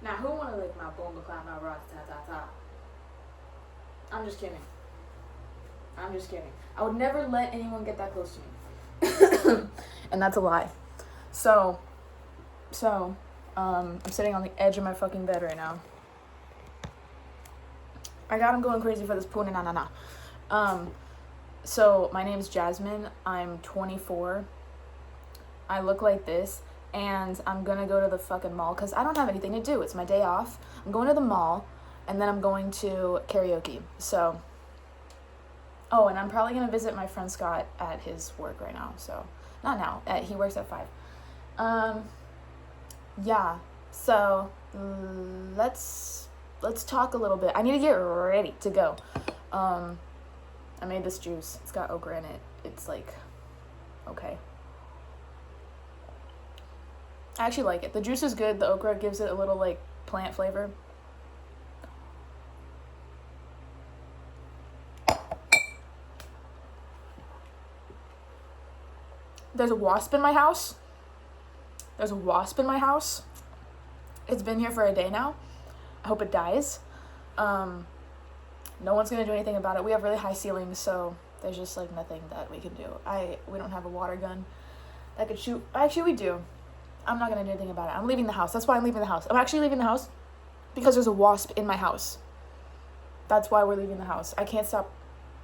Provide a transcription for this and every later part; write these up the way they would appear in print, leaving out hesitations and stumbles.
Now, who wanna lick my bomba cloud, my rod, ta ta ta? I'm just kidding. I'm just kidding. I would never let anyone get that close to me. And that's a lie. So, I'm sitting on the edge of my fucking bed right now. I got him going crazy for this puna na na na. So my name's Jasmine. I'm 24. I look like this, and I'm gonna go to the fucking mall because I don't have anything to do. It's my day off. I'm going to the mall, and then I'm going to karaoke. So, oh, and I'm probably gonna visit my friend Scott at his work right now. So, not now. He works at 5. Yeah. So let's talk a little bit. I need to get ready to go. I made this juice. It's got okra in it. It's like, okay. I actually like it. The juice is good. The okra gives it a little like plant flavor. There's a wasp in my house. There's a wasp in my house. It's been here for a day now. I hope it dies. No one's gonna do anything about it. We have really high ceilings, so there's just like nothing that we can do. We don't have a water gun that could shoot. Actually, we do. I'm not gonna do anything about it. I'm leaving the house. That's why I'm leaving the house. I'm actually leaving the house because there's a wasp in my house. That's why we're leaving the house. I can't stop.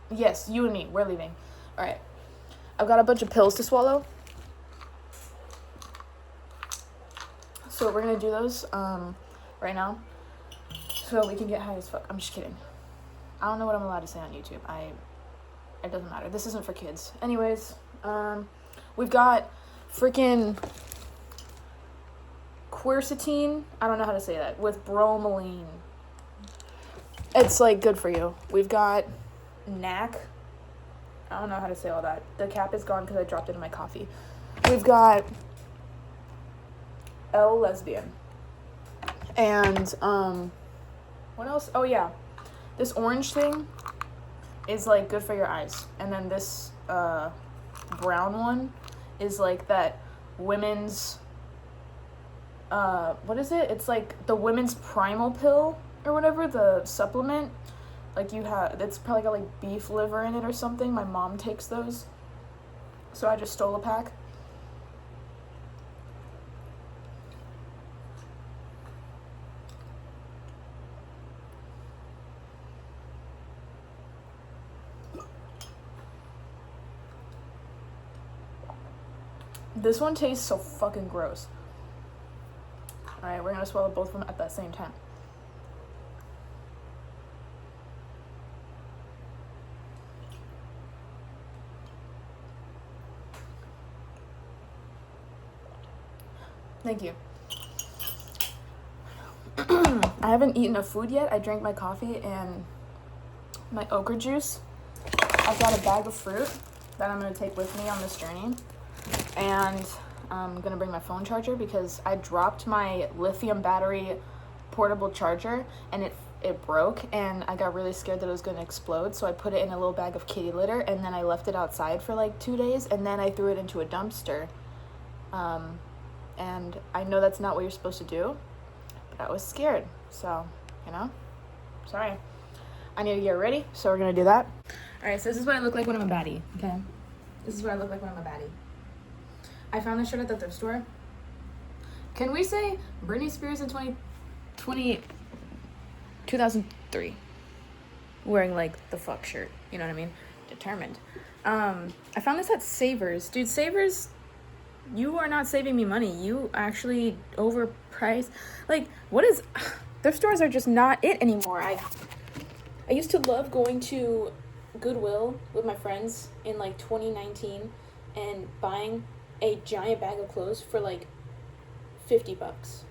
Yes, you and me, we're leaving. All right. I've got a bunch of pills to swallow. So we're gonna do those right now so we can get high as fuck. I'm just kidding. I don't know what I'm allowed to say on YouTube. It doesn't matter. This isn't for kids. Anyways, we've got freaking quercetin. I don't know how to say that. With bromelain. It's like good for you. We've got NAC. I don't know how to say all that. The cap is gone because I dropped it in my coffee. We've got L lesbian. And what else? Oh yeah. This orange thing is like good for your eyes. And then this brown one is like that women's what is it? It's like the women's primal pill or whatever, the supplement. Like it's probably got like beef liver in it or something. My mom takes those. So I just stole a pack. This one tastes so fucking gross. Alright, we're gonna swallow both of them at the same time. Thank you. I haven't eaten a food yet. I drank my coffee and my okra juice. I've got a bag of fruit that I'm going to take with me on this journey. And I'm going to bring my phone charger because I dropped my lithium battery portable charger and it broke, and I got really scared that it was going to explode. So I put it in a little bag of kitty litter, and then I left it outside for like 2 days, and then I threw it into a dumpster. And I know that's not what you're supposed to do, but I was scared. So, sorry. I need to get ready, so we're going to do that. All right, so this is what I look like when I'm a baddie, okay? This is what I look like when I'm a baddie. I found this shirt at the thrift store. Can we say Britney Spears in 2003? Wearing, like, the fuck shirt. You know what I mean? Determined. I found this at Savers. Dude, Savers, you are not saving me money. You actually overpriced. Like, what is... Thrift stores are just not it anymore. I used to love going to Goodwill with my friends in, like, 2019 and buying a giant bag of clothes for, like, $50.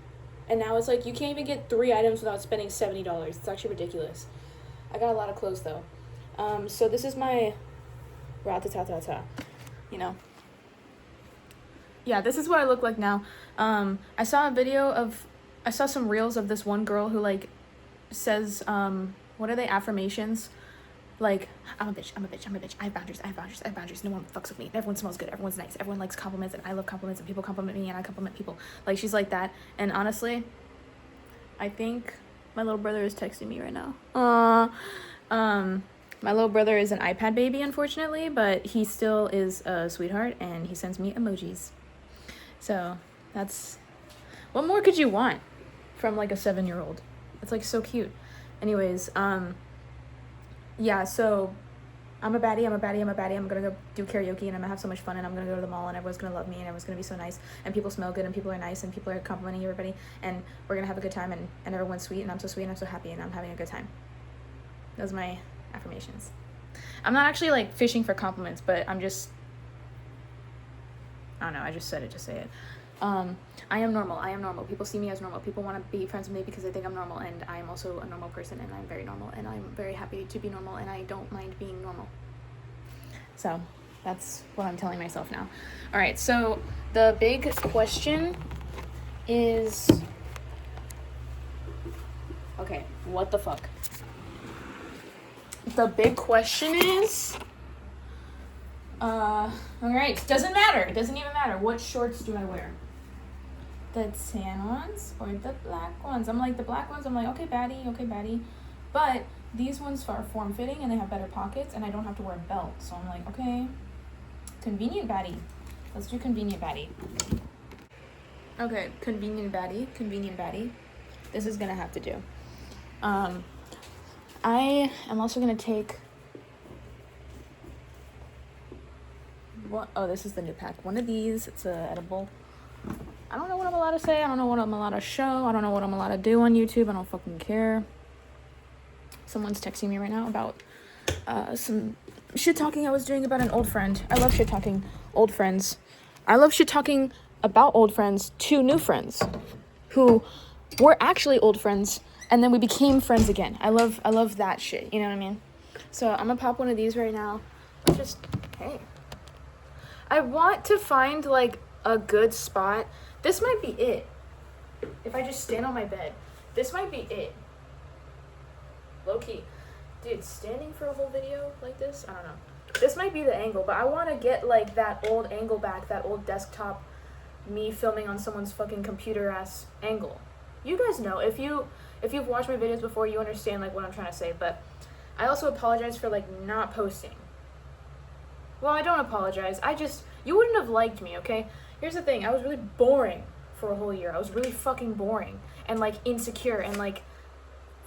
And now it's like, you can't even get 3 items without spending $70. It's actually ridiculous. I got a lot of clothes, though. So this is my rat-ta-ta-ta-ta, Yeah, this is what I look like now. I saw some reels of this one girl who, like, says, what are they, affirmations? Like, I'm a bitch, I have boundaries, no one fucks with me, everyone smells good, everyone's nice, everyone likes compliments, and I love compliments, and people compliment me, and I compliment people. Like, she's like that, and honestly, I think my little brother is texting me right now. My little brother is an iPad baby, unfortunately, but he still is a sweetheart, and he sends me emojis. So that's, what more could you want from like a 7-year-old? It's like so cute. Anyways, yeah, so I'm a baddie. I'm gonna go do karaoke, and I'm gonna have so much fun, and I'm gonna go to the mall, and everyone's gonna love me, and everyone's gonna be so nice, and people smell good, and people are nice, and people are complimenting everybody, and we're gonna have a good time, and everyone's sweet, and I'm so sweet, and I'm so happy, and I'm having a good time. Those are my affirmations. I'm not actually like fishing for compliments, but I don't know, I just said it to say it. I am normal. People see me as normal. People want to be friends with me because they think I'm normal, and I am also a normal person, and I'm very normal, and I'm very happy to be normal, and I don't mind being normal. So that's what I'm telling myself now. All right, so the big question is, okay, what the fuck? The big question is, all right, doesn't matter. It doesn't even matter. What shorts do I wear? The tan ones or the black ones? I'm like, the black ones, I'm like, okay, baddie. But these ones are form-fitting, and they have better pockets, and I don't have to wear a belt. So I'm like, okay, convenient baddie. Let's do convenient baddie. Okay, convenient baddie. This is gonna have to do. I am also gonna take, what? Oh, this is the new pack. One of these. It's a edible. I don't know what I'm allowed to say. I don't know what I'm allowed to show. I don't know what I'm allowed to do on YouTube. I don't fucking care. Someone's texting me right now about some shit talking I was doing about an old friend. I love shit talking old friends. I love shit talking about old friends to new friends who were actually old friends, and then we became friends again. I love that shit. You know what I mean? So I'm gonna pop one of these right now. Just, hey. I want to find like a good spot. This might be it. If I just stand on my bed, this might be it. Low key. Dude, standing for a whole video like this, I don't know. This might be the angle, but I want to get like that old angle back, that old desktop, me filming on someone's fucking computer ass angle. You guys know, if you've watched my videos before, you understand like what I'm trying to say, but I also apologize for like not posting. Well, I don't apologize. You wouldn't have liked me, okay? Here's the thing. I was really boring for a whole year. I was really fucking boring and like insecure and like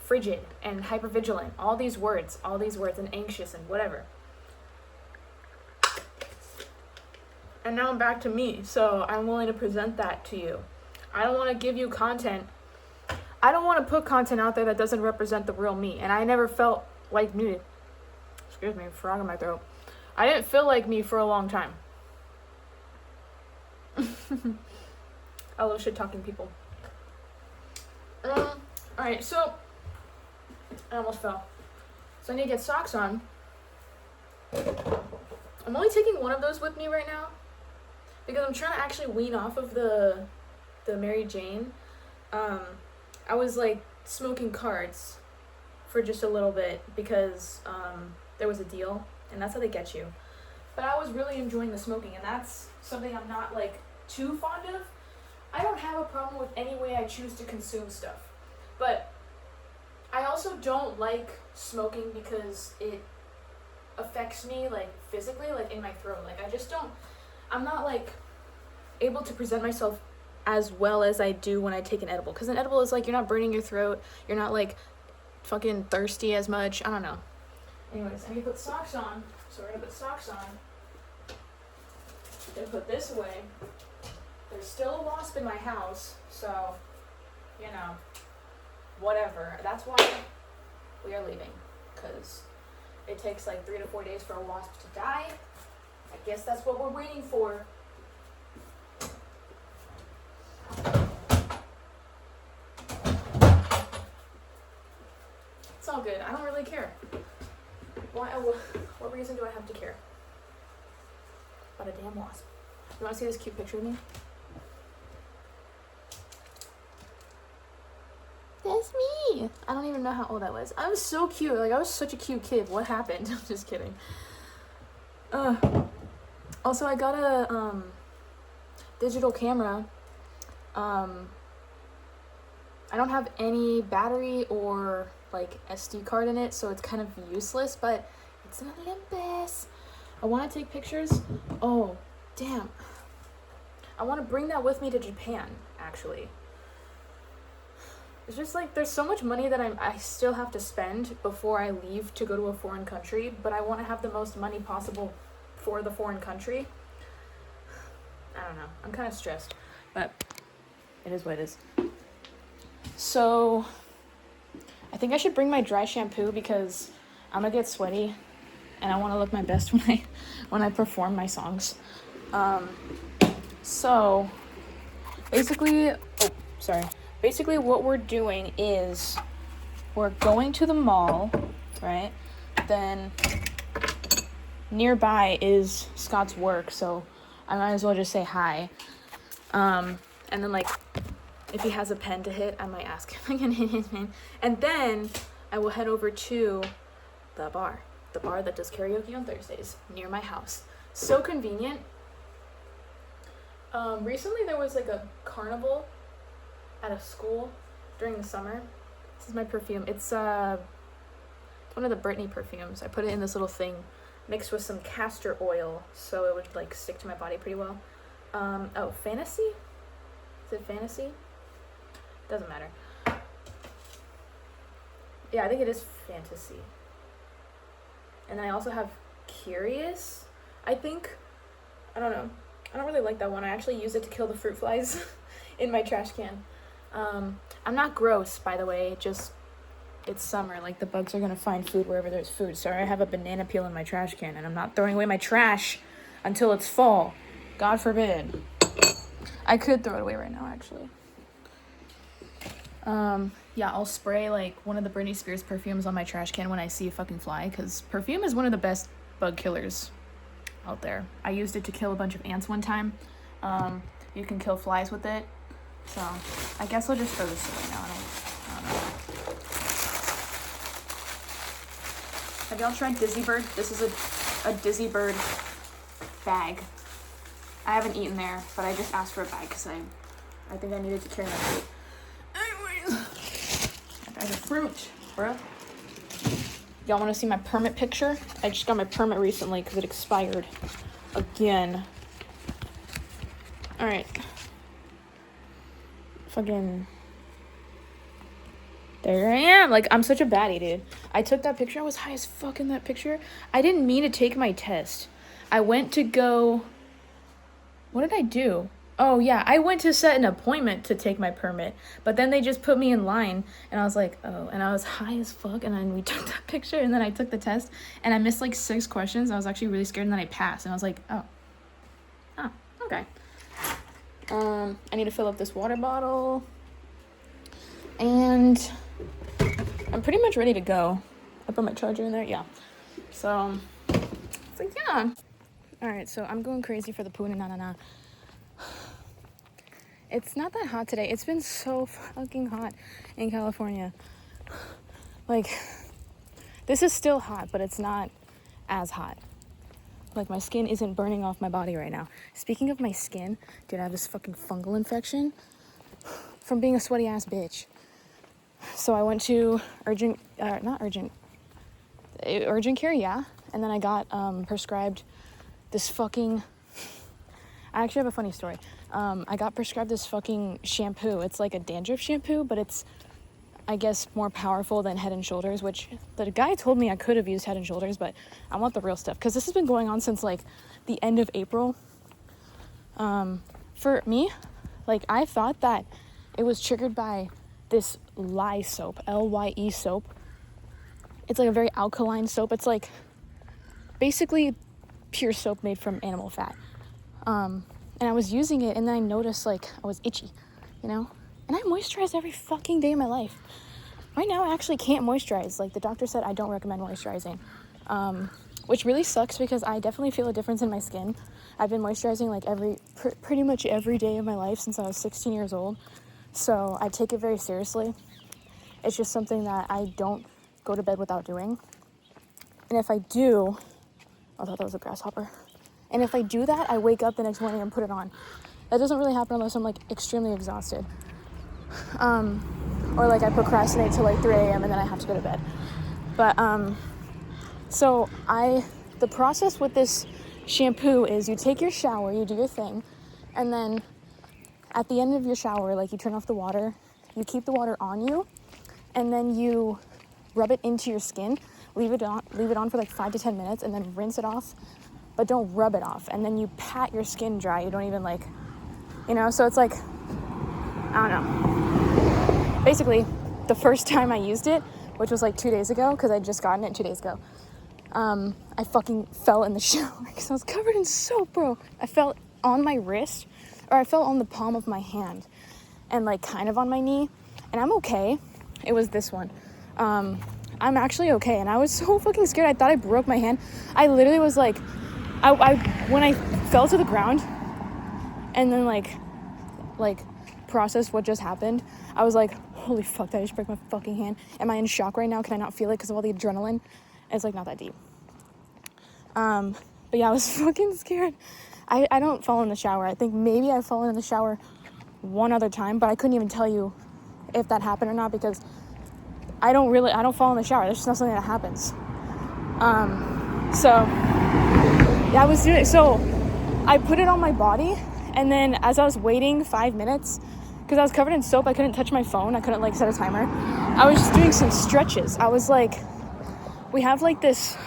frigid and hypervigilant. All these words and anxious and whatever. And now I'm back to me. So I'm willing to present that to you. I don't want to give you content. I don't want to put content out there that doesn't represent the real me. And I never felt like me. Excuse me, frog in my throat. I didn't feel like me for a long time. I love shit talking people. Alright, so I almost fell. So I need to get socks on. I'm only taking one of those with me right now because I'm trying to actually wean off of the Mary Jane. I was like smoking cards for just a little bit because there was a deal, and that's how they get you. But I was really enjoying the smoking, and that's something I'm not like too fond of. I don't have a problem with any way I choose to consume stuff, but I also don't like smoking because it affects me like physically, like in my throat. Like I'm not like able to present myself as well as I do when I take an edible, because an edible is like, you're not burning your throat, you're not like fucking thirsty as much. I don't know. Anyways, I need to put socks on, so we're gonna put socks on. Then put this away. There's still a wasp in my house, so, you know, whatever. That's why we are leaving, because it takes like 3 to 4 days for a wasp to die. I guess that's what we're waiting for. It's all good. I don't really care. Why? What reason do I have to care about a damn wasp? You want to see this cute picture of me? That's me. I don't even know how old I was. I was so cute. Like, I was such a cute kid. What happened? I'm just kidding. Also, I got a digital camera. I I don't have any battery or like SD card in it, so it's kind of useless, but it's an Olympus. I want to take pictures. Oh, damn. I want to bring that with me to Japan, actually. It's just like there's so much money that I still have to spend before I leave to go to a foreign country, but I want to have the most money possible for the foreign country. I don't know. I'm kind of stressed, but it is what it is. So I think I should bring my dry shampoo because I'm gonna get sweaty and I want to look my best when I perform my songs. So basically, basically what we're doing is we're going to the mall, right? Then nearby is Scott's work, so I might as well just say hi. And then like if he has a pen to hit, I might ask him if I can hit his pen. And then I will head over to the bar that does karaoke on Thursdays near my house. So convenient. Recently there was like a carnival at a school during the summer. This is my perfume. It's one of the Britney perfumes. I put it in this little thing mixed with some castor oil so it would like stick to my body pretty well. Fantasy? Is it Fantasy? Doesn't matter. Yeah, I think it is Fantasy. And then I also have Curious, I think. I don't know. I don't really like that one. I actually use it to kill the fruit flies in my trash can. I'm not gross, by the way. It's summer. Like, the bugs are going to find food wherever there's food. So I have a banana peel in my trash can, and I'm not throwing away my trash until it's fall. God forbid. I could throw it away right now, actually. Yeah, I'll spray, like, one of the Britney Spears perfumes on my trash can when I see a fucking fly, because perfume is one of the best bug killers out there. I used it to kill a bunch of ants one time. You can kill flies with it. So, I guess I'll just throw this away now. I don't know. Have y'all tried Dizzy Bird? This is a Dizzy Bird bag. I haven't eaten there, but I just asked for a bag because I think I needed to carry my food. Anyways, that bag's of fruit, bruh. Y'all want to see my permit picture? I just got my permit recently because it expired again. Alright. Fucking... There I am. Like, I'm such a baddie, dude. I took that picture. I was high as fuck in that picture. I didn't mean to take my test. I went to go... What did I do? Oh, yeah. I went to set an appointment to take my permit. But then they just put me in line. And I was like, oh. And I was high as fuck. And then we took that picture. And then I took the test. And I missed, like, 6 questions. I was actually really scared. And then I passed. And I was like, oh. Oh, okay. I need to fill up this water bottle. And I'm pretty much ready to go. I put my charger in there. Yeah. So, it's like, yeah. Alright, so I'm going crazy for the Puna na. It's not that hot today. It's been so fucking hot in California. Like, this is still hot, but it's not as hot. Like, my skin isn't burning off my body right now. Speaking of my skin, dude, I have this fucking fungal infection from being a sweaty ass bitch. So I went to urgent care, yeah. And then I got prescribed this fucking... I actually have a funny story. I got prescribed this fucking shampoo. It's like a dandruff shampoo, but it's, I guess, more powerful than Head and Shoulders, which the guy told me I could have used Head and Shoulders, but I want the real stuff. Because this has been going on since, like, the end of April. For me, like, I thought that it was triggered by this lye soap, Lye soap. It's like a very alkaline soap. It's like basically pure soap made from animal fat. And I was using it, and then I noticed, like, I was itchy, you know? And I moisturize every fucking day of my life. Right now, I actually can't moisturize. Like, the doctor said I don't recommend moisturizing. Which really sucks because I definitely feel a difference in my skin. I've been moisturizing, like, pretty much every day of my life since I was 16 years old. So I take it very seriously. It's just something that I don't go to bed without doing. And if I do... I thought that was a grasshopper. And if I do that, I wake up the next morning and put it on. That doesn't really happen unless I'm, like, extremely exhausted. or like I procrastinate till like 3 a.m. and then I have to go to bed. But so the process with this shampoo is you take your shower, you do your thing, and then at the end of your shower, like you turn off the water, you keep the water on you, and then you rub it into your skin, leave it on for like 5 to 10 minutes, and then rinse it off, but don't rub it off. And then you pat your skin dry. You don't even like, you know, so it's like, I don't know. Basically, the first time I used it, which was like 2 days ago, because I'd just gotten it 2 days ago, I fucking fell in the shower because I was covered in soap, bro. I fell on my wrist, or I fell on the palm of my hand, and like kind of on my knee, and I'm okay. It was this one. I'm actually okay, and I was so fucking scared. I thought I broke my hand. I literally was like, when I fell to the ground, and then like processed what just happened, I was like, holy fuck, did I just break my fucking hand? Am I in shock right now? Can I not feel it because of all the adrenaline? It's like not that deep. But yeah, I was fucking scared. I don't fall in the shower. I think maybe I've fallen in the shower one other time, but I couldn't even tell you if that happened or not, because I don't fall in the shower. There's just not something that happens. So yeah, I was doing it. So I put it on my body, and then as I was waiting 5 minutes, because I was covered in soap, I couldn't touch my phone. I couldn't like set a timer. I was just doing some stretches. I was like, we have like this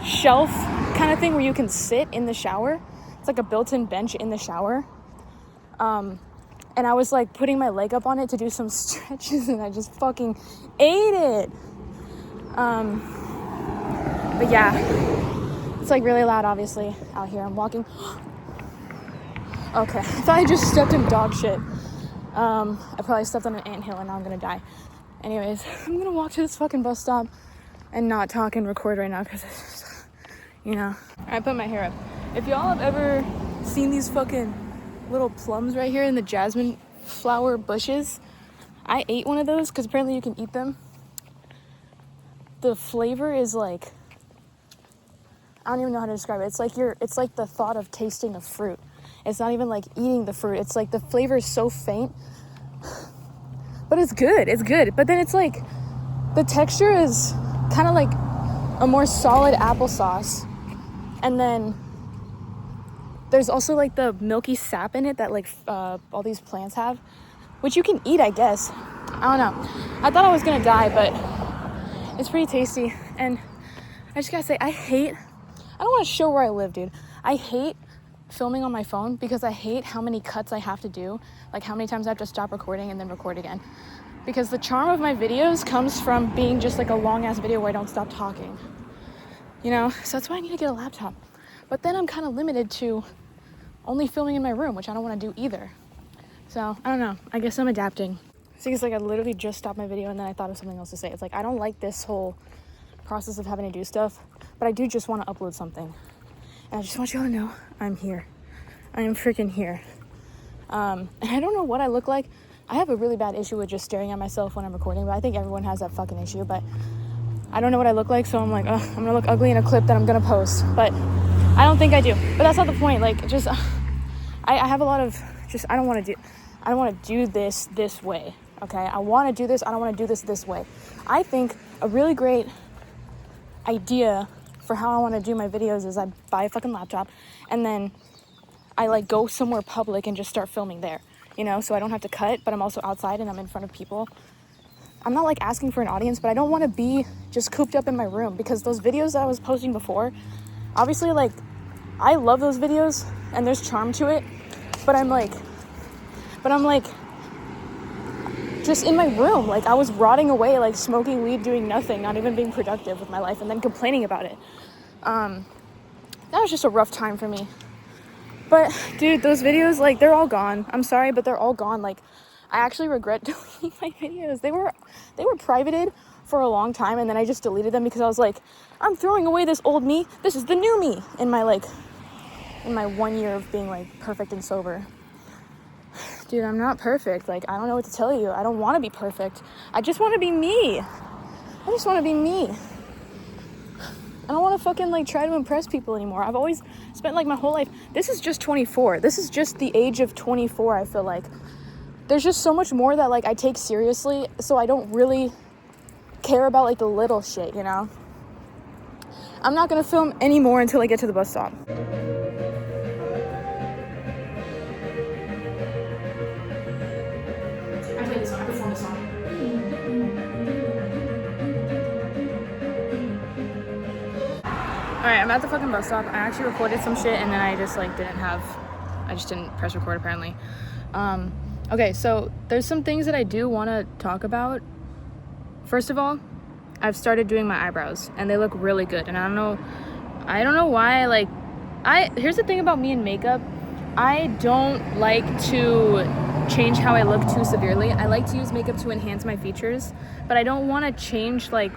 shelf kind of thing where you can sit in the shower. It's like a built-in bench in the shower. And I was like putting my leg up on it to do some stretches, and I just fucking ate it. But yeah, it's like really loud, obviously, out here. I'm walking. Okay, I thought I just stepped in dog shit. I probably stepped on an anthill, and now I'm gonna die. Anyways, I'm gonna walk to this fucking bus stop and not talk and record right now, because it's just, you know. I put my hair up. If y'all have ever seen these fucking little plums right here in the jasmine flower bushes, I ate one of those because apparently you can eat them. The flavor is like, I don't even know how to describe it. It's like the thought of tasting a fruit. It's not even like eating the fruit. It's like the flavor is so faint, but it's good. It's good. But then it's like the texture is kind of like a more solid applesauce, and then there's also like the milky sap in it that like all these plants have, which you can eat, I guess. I don't know. I thought I was gonna die, but it's pretty tasty. And I just gotta say, I don't want to show where I live, dude. I hate filming on my phone because I hate how many cuts I have to do, like how many times I have to stop recording and then record again. Because the charm of my videos comes from being just like a long ass video where I don't stop talking, you know? So that's why I need to get a laptop. But then I'm kind of limited to only filming in my room, which I don't want to do either. So I don't know, I guess I'm adapting. See, it's like I literally just stopped my video and then I thought of something else to say. It's like I don't like this whole process of having to do stuff, but I do just want to upload something. And I just want you all to know I'm here. I am freaking here. And I don't know what I look like. I have a really bad issue with just staring at myself when I'm recording, but I think everyone has that fucking issue. But I don't know what I look like, so I'm like, I'm gonna look ugly in a clip that I'm gonna post. But I don't think I do. But that's not the point. Like, just I have a lot of just I don't want to do this way. Okay, I want to do this. I don't want to do this way. I think a really great idea for how I want to do my videos is I buy a fucking laptop, and then I like go somewhere public and just start filming there, you know, so I don't have to cut, but I'm also outside and I'm in front of people. I'm not like asking for an audience, but I don't want to be just cooped up in my room, because those videos that I was posting before, obviously, like, I love those videos and there's charm to it, but I'm like just in my room, like I was rotting away, like smoking weed, doing nothing, not even being productive with my life, and then complaining about it. That was just a rough time for me. But dude, those videos, like, they're all gone. I'm sorry, but they're all gone. Like, I actually regret deleting my videos. They were privated for a long time, and then I just deleted them because I was like, I'm throwing away this old me. This is the new me in my 1 year of being like perfect and sober. Dude, I'm not perfect. Like, I don't know what to tell you. I don't want to be perfect. I just want to be me. I just want to be me. I don't want to fucking like try to impress people anymore. I've always spent like my whole life. This is just 24. This is just the age of 24, I feel like. there's just so much more that, like, I take seriously, so I don't really care about, like, the little shit, you know? I'm not gonna film anymore until I get to the bus stop. I played this song. I performed this song. Alright, I'm at the fucking bus stop. I actually recorded some shit, and then I just, like, I just didn't press record, apparently. Okay, so there's some things that I do want to talk about. First of all, I've started doing my eyebrows, and they look really good, and I don't know why, here's the thing about me and makeup. I don't like to change how I look too severely. I like to use makeup to enhance my features, but I don't want to change, like,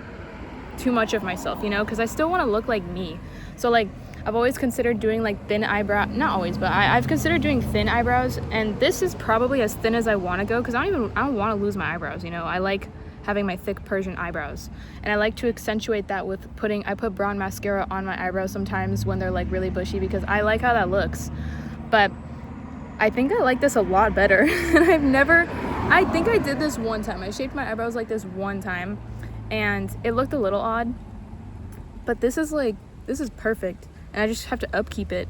too much of myself, you know, because I still want to look like me. So, like, I've always considered doing, like, thin eyebrow, not always, but I've considered doing thin eyebrows, and this is probably as thin as I want to go, because I don't want to lose my eyebrows, you know. I like having my thick Persian eyebrows, and I like to accentuate that with I put brown mascara on my eyebrows sometimes when they're, like, really bushy, because I like how that looks. But I think I like this a lot better. And I think I did this one time. I shaped my eyebrows like this one time, and it looked a little odd, but this is perfect, and I just have to upkeep it.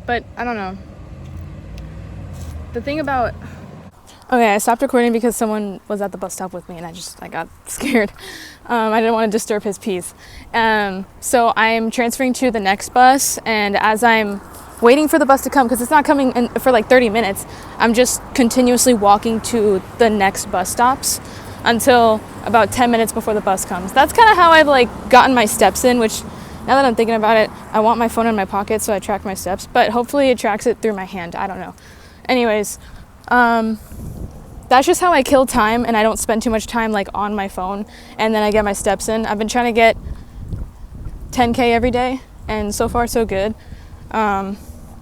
But I don't know. The thing about... Okay, I stopped recording because someone was at the bus stop with me, and I got scared. I didn't want to disturb his peace. So I'm transferring to the next bus, and as I'm waiting for the bus to come, because it's not coming in for like 30 minutes, I'm just continuously walking to the next bus stops until about 10 minutes before the bus comes. That's kind of how I've, like, gotten my steps in, which, now that I'm thinking about it, I want my phone in my pocket so I track my steps, but hopefully it tracks it through my hand. I don't know. Anyways, that's just how I kill time, and I don't spend too much time, like, on my phone, and then I get my steps in. I've been trying to get 10K every day, and so far so good.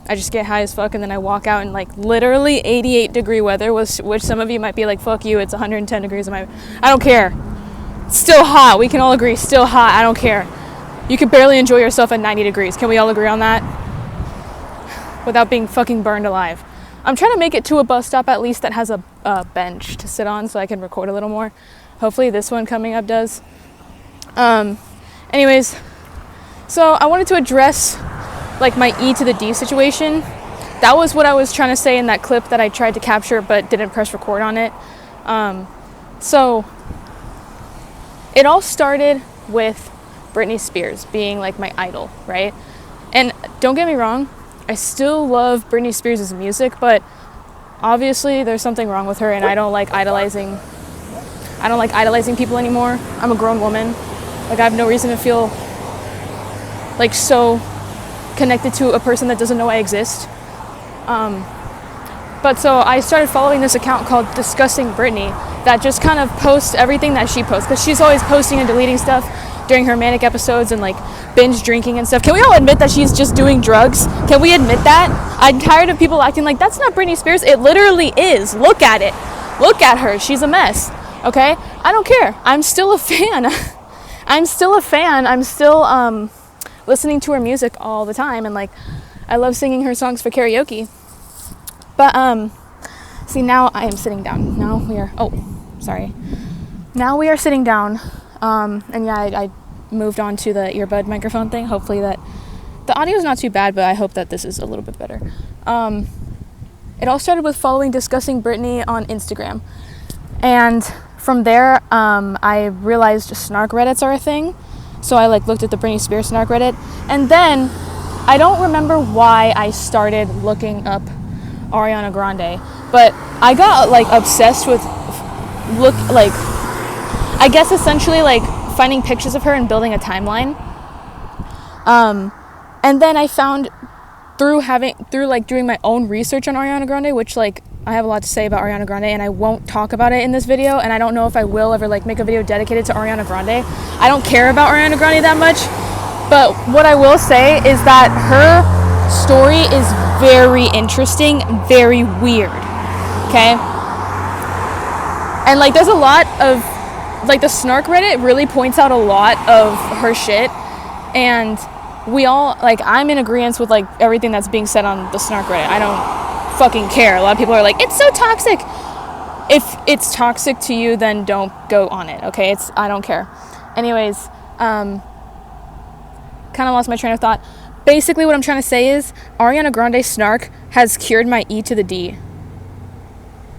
I just get high as fuck, and then I walk out in, like, literally 88-degree weather, which some of you might be like, fuck you, it's 110 degrees. I don't care. It's still hot. We can all agree, still hot. I don't care. You can barely enjoy yourself at 90 degrees. Can we all agree on that? Without being fucking burned alive. I'm trying to make it to a bus stop at least that has a bench to sit on so I can record a little more. Hopefully this one coming up does. Anyways, so I wanted to address, like, my E to the D situation. That was what I was trying to say in that clip that I tried to capture but didn't press record on it. So it all started with Britney Spears being, like, my idol, right? And don't get me wrong, I still love Britney Spears' music, but obviously there's something wrong with her, and I don't like idolizing people anymore. I'm a grown woman. Like, I have no reason to feel, like, so connected to a person that doesn't know I exist. But so I started following this account called Discussing Britney that just kind of posts everything that she posts, because she's always posting and deleting stuff during her manic episodes and, like, binge drinking and stuff. Can we all admit that she's just doing drugs? Can we admit that? I'm tired of people acting like that's not Britney Spears. It literally is. Look at it. Look at her. She's a mess. Okay? I don't care. I'm still a fan. I'm still listening to her music all the time, and, like, I love singing her songs for karaoke. But see, now I am sitting down. Now we are sitting down. And yeah, I moved on to the earbud microphone thing. Hopefully that the audio is not too bad, but I hope that this is a little bit better. It all started with following Discussing Britney on Instagram, and from there I realized snark Reddits are a thing. So I, like, looked at the Britney Spears snark Reddit, and then I don't remember why I started looking up Ariana Grande, but I got, like, obsessed with I guess essentially, like, finding pictures of her and building a timeline. And then I found through doing my own research on Ariana Grande, which, like, I have a lot to say about Ariana Grande, and I won't talk about it in this video, and I don't know if I will ever, like, make a video dedicated to Ariana Grande. I don't care about Ariana Grande that much, but what I will say is that her story is very interesting, very weird, okay? And, like, there's a lot of, like, the snark Reddit really points out a lot of her shit, and we all, like, I'm in agreement with, like, everything that's being said on the snark Reddit. I don't fucking care. A lot of people are like, it's so toxic. If it's toxic to you, then don't go on it, okay? I don't care. Anyways, kind of lost my train of thought. Basically, what I'm trying to say is Ariana Grande snark has cured my E to the D.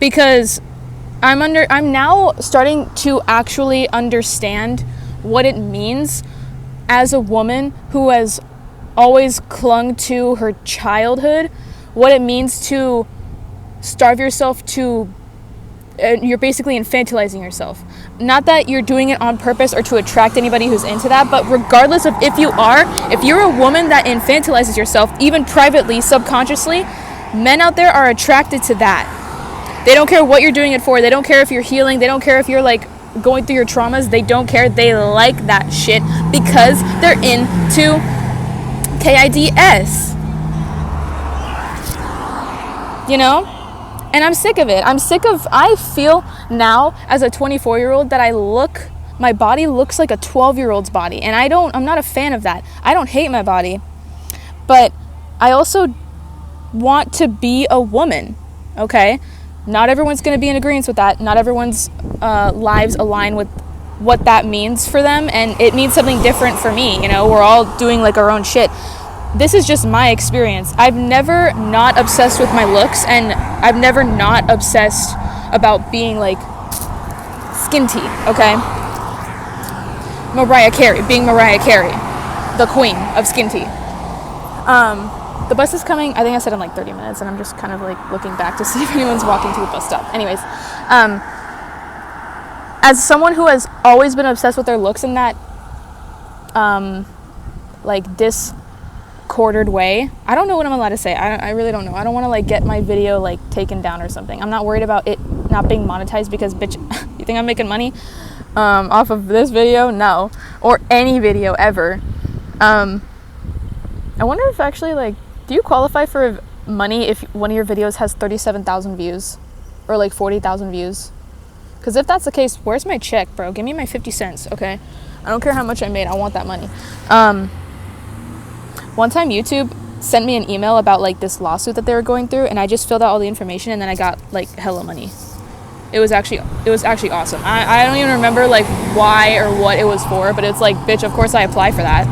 Because I'm now starting to actually understand what it means as a woman who has always clung to her childhood, what it means to starve yourself to, you're basically infantilizing yourself. Not that you're doing it on purpose or to attract anybody who's into that, but regardless of if you're a woman that infantilizes yourself, even privately, subconsciously, men out there are attracted to that. They don't care what you're doing it for. They don't care if you're healing. They don't care if you're like going through your traumas. They don't care. They like that shit because they're into KIDS. You know? And I'm sick of it. I feel now as a 24-year-old that my body looks like a 12-year-old's body. And I'm not a fan of that. I don't hate my body. But I also want to be a woman. Okay? Not everyone's going to be in agreement with that. Not everyone's lives align with what that means for them. And it means something different for me. You know, we're all doing like our own shit. This is just my experience. I've never not obsessed with my looks. And I've never not obsessed about being like skinty. Okay? Being Mariah Carey. The queen of skinty. The bus is coming, I think I said in like 30 minutes, and I'm just kind of like looking back to see if anyone's walking to the bus stop. Anyways, as someone who has always been obsessed with their looks in that, like discorded way, I don't know what I'm allowed to say. I really don't know. I don't want to like get my video like taken down or something. I'm not worried about it not being monetized because, bitch, you think I'm making money off of this video? No. Or any video ever. I wonder if actually like, do you qualify for money if one of your videos has 37,000 views or like 40,000 views? Because if that's the case, where's my check, bro? Give me my 50 cents, okay? I don't care how much I made. I want that money. One time YouTube sent me an email about like this lawsuit that they were going through, and I just filled out all the information, and then I got like hella money. It was actually awesome. I don't even remember like why or what it was for, but it's like, bitch, of course I apply for that.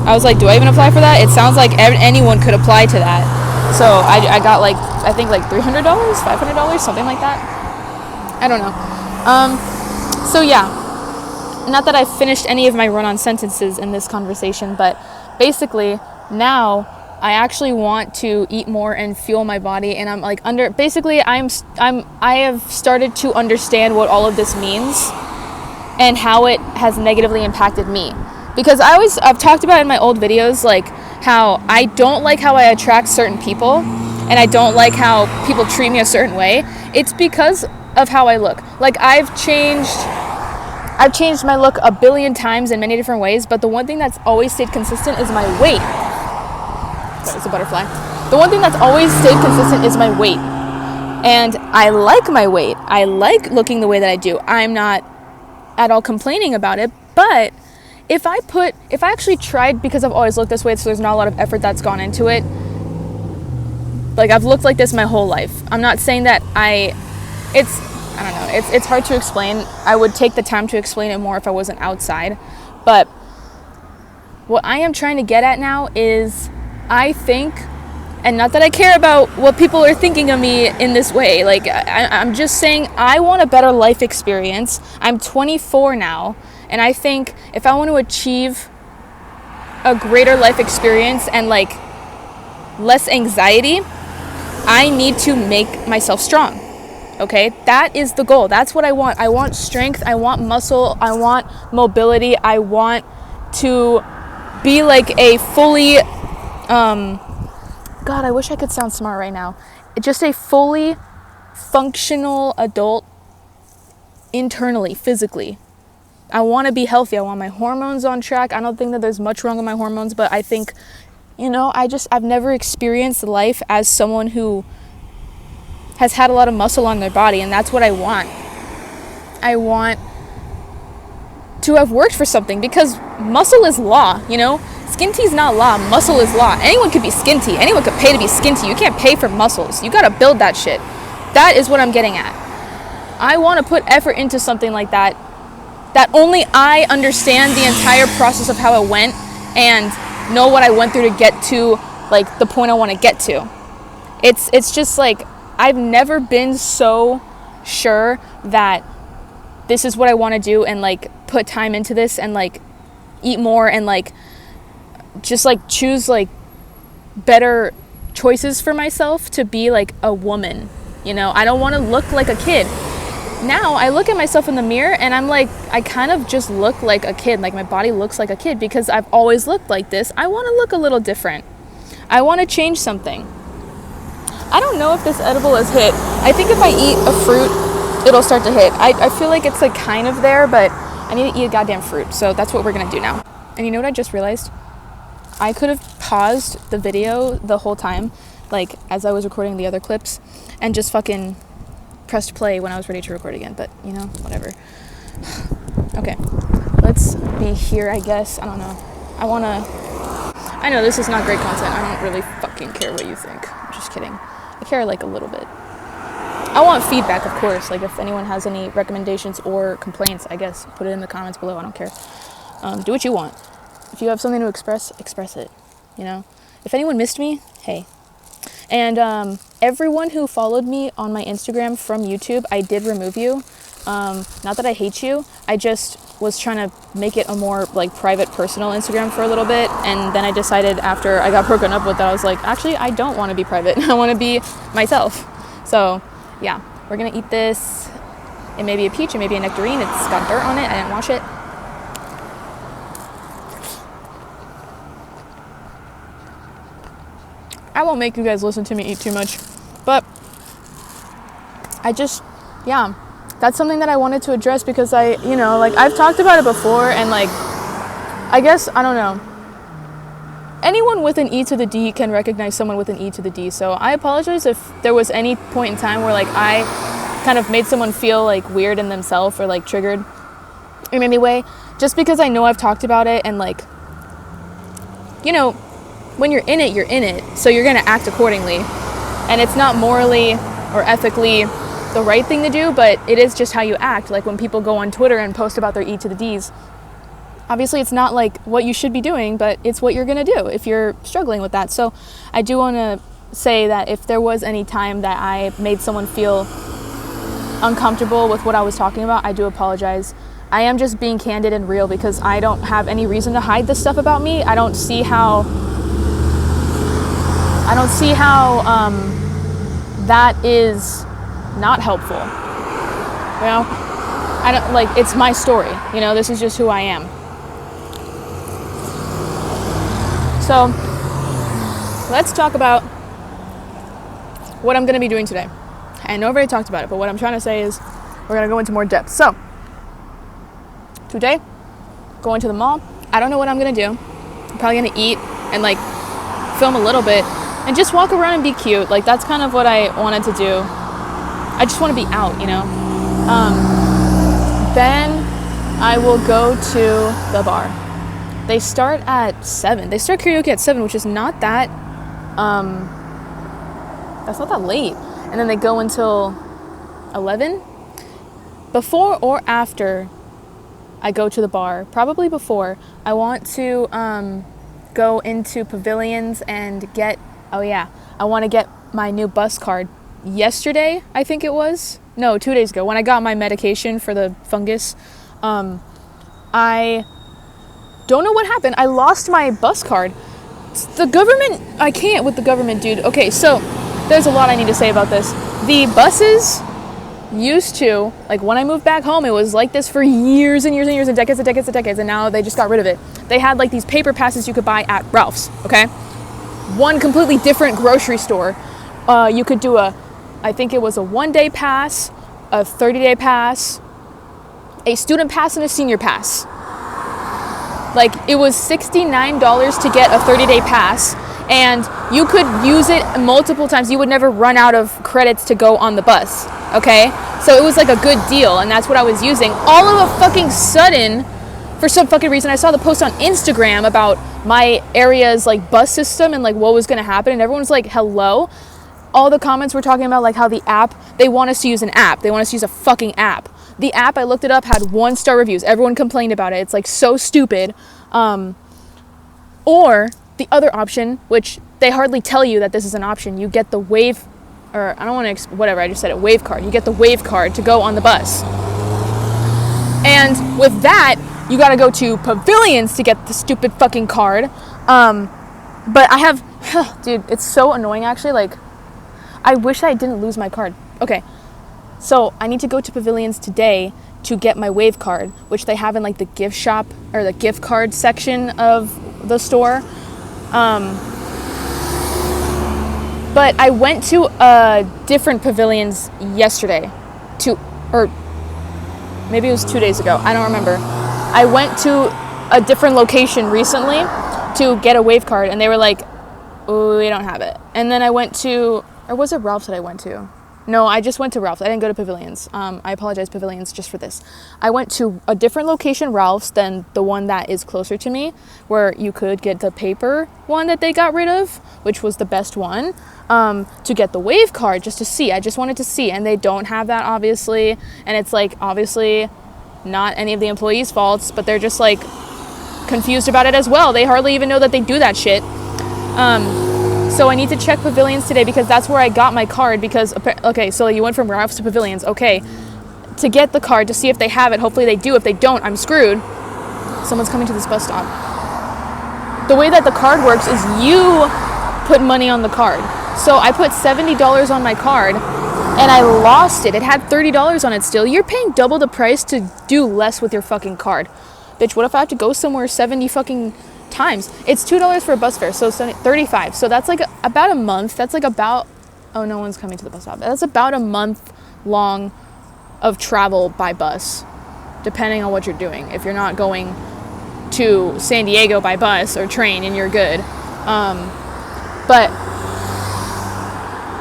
I was like, do I even apply for that? It sounds like anyone could apply to that. So I got like, I think like $300, $500, something like that. I don't know. So yeah, not that I've finished any of my run-on sentences in this conversation, but basically now I actually want to eat more and fuel my body, and I'm like I have started to understand what all of this means and how it has negatively impacted me. Because I've talked about in my old videos, like, how I don't like how I attract certain people, and I don't like how people treat me a certain way. It's because of how I look. Like, I've changed my look a billion times in many different ways, but the one thing that's always stayed consistent is my weight. Sorry, it's a butterfly. The one thing that's always stayed consistent is my weight. And I like my weight. I like looking the way that I do. I'm not at all complaining about it, but if I actually tried, because I've always looked this way, so there's not a lot of effort that's gone into it. Like, I've looked like this my whole life. I'm not saying that I don't know, it's hard to explain. I would take the time to explain it more if I wasn't outside. But what I am trying to get at now is, I think, and not that I care about what people are thinking of me in this way, like, I'm just saying I want a better life experience. I'm 24 now. And I think if I want to achieve a greater life experience and like less anxiety, I need to make myself strong. Okay? That is the goal. That's what I want. I want strength. I want muscle. I want mobility. I want to be like a fully, God, I wish I could sound smart right now. Just a fully functional adult internally, physically. I want to be healthy. I want my hormones on track. I don't think that there's much wrong with my hormones, but I think, you know, I've never experienced life as someone who has had a lot of muscle on their body, and that's what I want. I want to have worked for something, because muscle is law, you know? Skinty's not law. Muscle is law. Anyone could be skinty. Anyone could pay to be skinty. You can't pay for muscles. You gotta build that shit. That is what I'm getting at. I want to put effort into something like that, that only I understand the entire process of how it went and know what I went through to get to, like, the point I want to get to. It's just like, I've never been so sure that this is what I want to do and, like, put time into this and, like, eat more and, like, just, like, choose, like, better choices for myself to be, like, a woman. You know, I don't want to look like a kid. Now I look at myself in the mirror and I'm like, I kind of just look like a kid. Like, my body looks like a kid because I've always looked like this. I want to look a little different. I want to change something. I don't know if this edible is hit. I think if I eat a fruit, it'll start to hit. I feel like it's, like, kind of there, but I need to eat a goddamn fruit. So that's what we're going to do now. And you know what I just realized? I could have paused the video the whole time, like, as I was recording the other clips, and just fucking pressed play when I was ready to record again, but, you know, whatever. Okay, let's be here, I guess. I don't know. I know this is not great content. I don't really fucking care what you think. I'm just kidding. I care, like, a little bit. I want feedback, of course. Like, if anyone has any recommendations or complaints, I guess, put it in the comments below. I don't care. Do what you want. If you have something to express it, you know? If anyone missed me, hey. And everyone who followed me on my Instagram from YouTube, I did remove you. Not that I hate you, I just was trying to make it a more, like, private, personal Instagram for a little bit, and then I decided after I got broken up with that, I was like, actually, I don't want to be private. I want to be myself. So, yeah, we're gonna eat this. It may be a peach, it may be a nectarine. It's got dirt on it. I didn't wash it. I won't make you guys listen to me eat too much, but yeah, that's something that I wanted to address because you know, like, I've talked about it before, and, like, I guess, I don't know, anyone with an E to the D can recognize someone with an E to the D, so I apologize if there was any point in time where, like, I kind of made someone feel, like, weird in themselves or, like, triggered in any way, just because I know I've talked about it, and, like, you know, when you're in it, so you're going to act accordingly. And it's not morally or ethically the right thing to do, but it is just how you act. Like, when people go on Twitter and post about their E to the Ds, obviously it's not, like, what you should be doing, but it's what you're going to do if you're struggling with that. So I do want to say that if there was any time that I made someone feel uncomfortable with what I was talking about, I do apologize. I am just being candid and real because I don't have any reason to hide this stuff about me. I don't see how that is not helpful. You know, I don't, like, it's my story, you know, this is just who I am. So let's talk about what I'm going to be doing today. I know I've already talked about it, but what I'm trying to say is we're going to go into more depth. So today, going to the mall. I don't know what I'm going to do. I'm probably going to eat and, like, film a little bit and just walk around and be cute. Like, that's kind of what I wanted to do. I just want to be out, you know. Then I will go to the bar. They start at 7. They start karaoke at 7, which is not that, that's not that late. And then they go until 11. Before or after I go to the bar, probably before, I want to go into Pavilions and get, I want to get my new bus card. Yesterday, I think it was. No, 2 days ago, when I got my medication for the fungus, I don't know what happened. I lost my bus card. The government, I can't with the government, dude. Okay, so there's a lot I need to say about this. The buses used to, like, when I moved back home, it was like this for years and years and years and decades and decades and decades, and now they just got rid of it. They had, like, these paper passes you could buy at Ralph's, okay? One completely different grocery store. You could do I think it was a 1-day pass, a 30-day pass, a student pass, and a senior pass. Like, it was $69 to get a 30-day pass, and you could use it multiple times. You would never run out of credits to go on the bus, okay? So it was like a good deal, and that's what I was using. All of a fucking sudden, for some fucking reason, I saw the post on Instagram about my area's like bus system and like what was going to happen, and everyone was like, hello. All the comments were talking about like how the app, they want us to use an app. They want us to use a fucking app. The app, I looked it up, had 1-star reviews. Everyone complained about it. It's like so stupid. Or the other option, which they hardly tell you that this is an option, you get the wave, or I don't want to, whatever, I just said it, wave card. You get the wave card to go on the bus. And with that, you got to go to Pavilions to get the stupid fucking card. But I have, dude, it's so annoying actually. Like, I wish I didn't lose my card. Okay, so I need to go to Pavilions today to get my wave card, which they have in like the gift shop or the gift card section of the store. But I went to different Pavilions yesterday or maybe it was 2 days ago. I don't remember. I went to a different location recently to get a wave card, and they were like, oh, we don't have it. And then I went to, or was it Ralph's that I went to? No, I just went to Ralph's. I didn't go to Pavilions. I apologize, Pavilions, just for this. I went to a different location, Ralph's, than the one that is closer to me, where you could get the paper one that they got rid of, which was the best one, to get the wave card just to see. I just wanted to see, and they don't have that, obviously. And it's like, obviously, not any of the employees' faults, but they're just like confused about it as well. They hardly even know that they do that shit. So I need to check Pavilions today because that's where I got my card. Because, okay, so you went from Ralph's to Pavilions. Okay, to get the card to see if they have it. Hopefully they do. If they don't, I'm screwed. Someone's coming to this bus stop. The way that the card works is you put money on the card. So I put $70 on my card and I lost it. It had $30 on it still. You're paying double the price to do less with your fucking card. Bitch, what if I have to go somewhere 70 fucking times? It's $2 for a bus fare, so 35. So that's like about a month. That's like about, oh, no one's coming to the bus stop. That's about a month long of travel by bus, depending on what you're doing. If you're not going to San Diego by bus or train, and you're good. But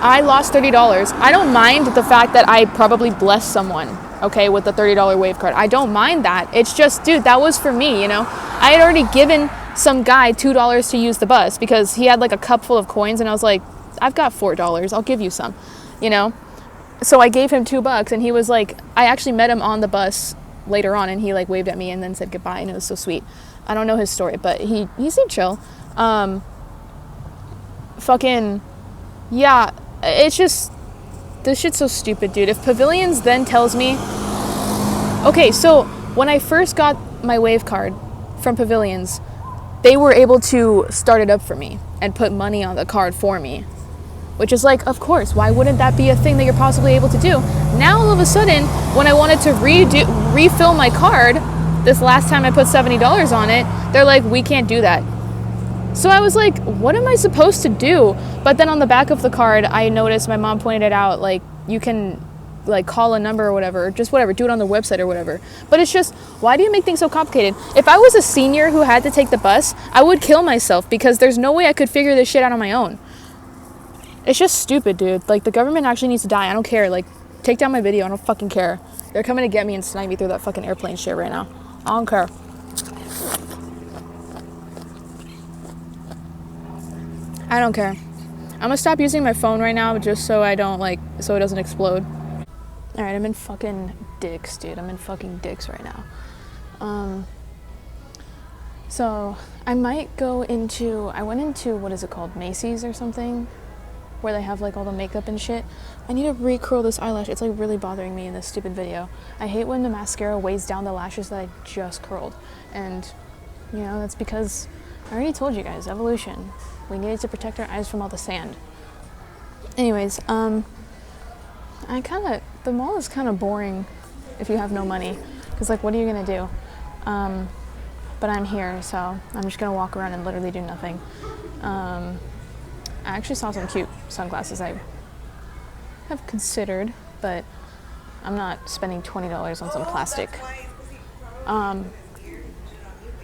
I lost $30. I don't mind the fact that I probably blessed someone, okay, with the $30 wave card. I don't mind that. It's just, dude, that was for me, you know? I had already given some guy $2 to use the bus because he had like a cup full of coins, and I was like, I've got $4. I'll give you some, you know? So I gave him $2, and he was like, I actually met him on the bus later on, and he like waved at me and then said goodbye, and it was so sweet. I don't know his story, but he seemed chill. Fucking, yeah, it's just, this shit's so stupid, dude. If Pavilions then tells me, okay, so when I first got my wave card from Pavilions, they were able to start it up for me and put money on the card for me, which is like, of course, why wouldn't that be a thing that you're possibly able to do? Now, all of a sudden, when I wanted to refill my card, this last time I put $70 on it, they're like, we can't do that. So I was like, what am I supposed to do? But then on the back of the card, I noticed, my mom pointed it out, like, you can like call a number or whatever, or just whatever, do it on the website or whatever. But it's just, why do you make things so complicated? If I was a senior who had to take the bus, I would kill myself because there's no way I could figure this shit out on my own. It's just stupid, dude. Like, the government actually needs to die. I don't care. Like, take down my video. I don't fucking care. They're coming to get me and snipe me through that fucking airplane shit right now. I don't care. I don't care. I'm gonna stop using my phone right now just so I don't, like, so it doesn't explode. Alright, I'm in fucking dicks, dude. I'm in fucking dicks right now. So I might go into, I went into, what is it called, Macy's or something, where they have like all the makeup and shit. I need to recurl this eyelash. It's like really bothering me in this stupid video. I hate when the mascara weighs down the lashes that I just curled. And, you know, that's because I already told you guys, evolution. We needed to protect our eyes from all the sand. Anyways, the mall is kind of boring if you have no money. Because, like, what are you going to do? But I'm here, so I'm just going to walk around and literally do nothing. I actually saw some cute sunglasses I have considered, but I'm not spending $20 on some plastic.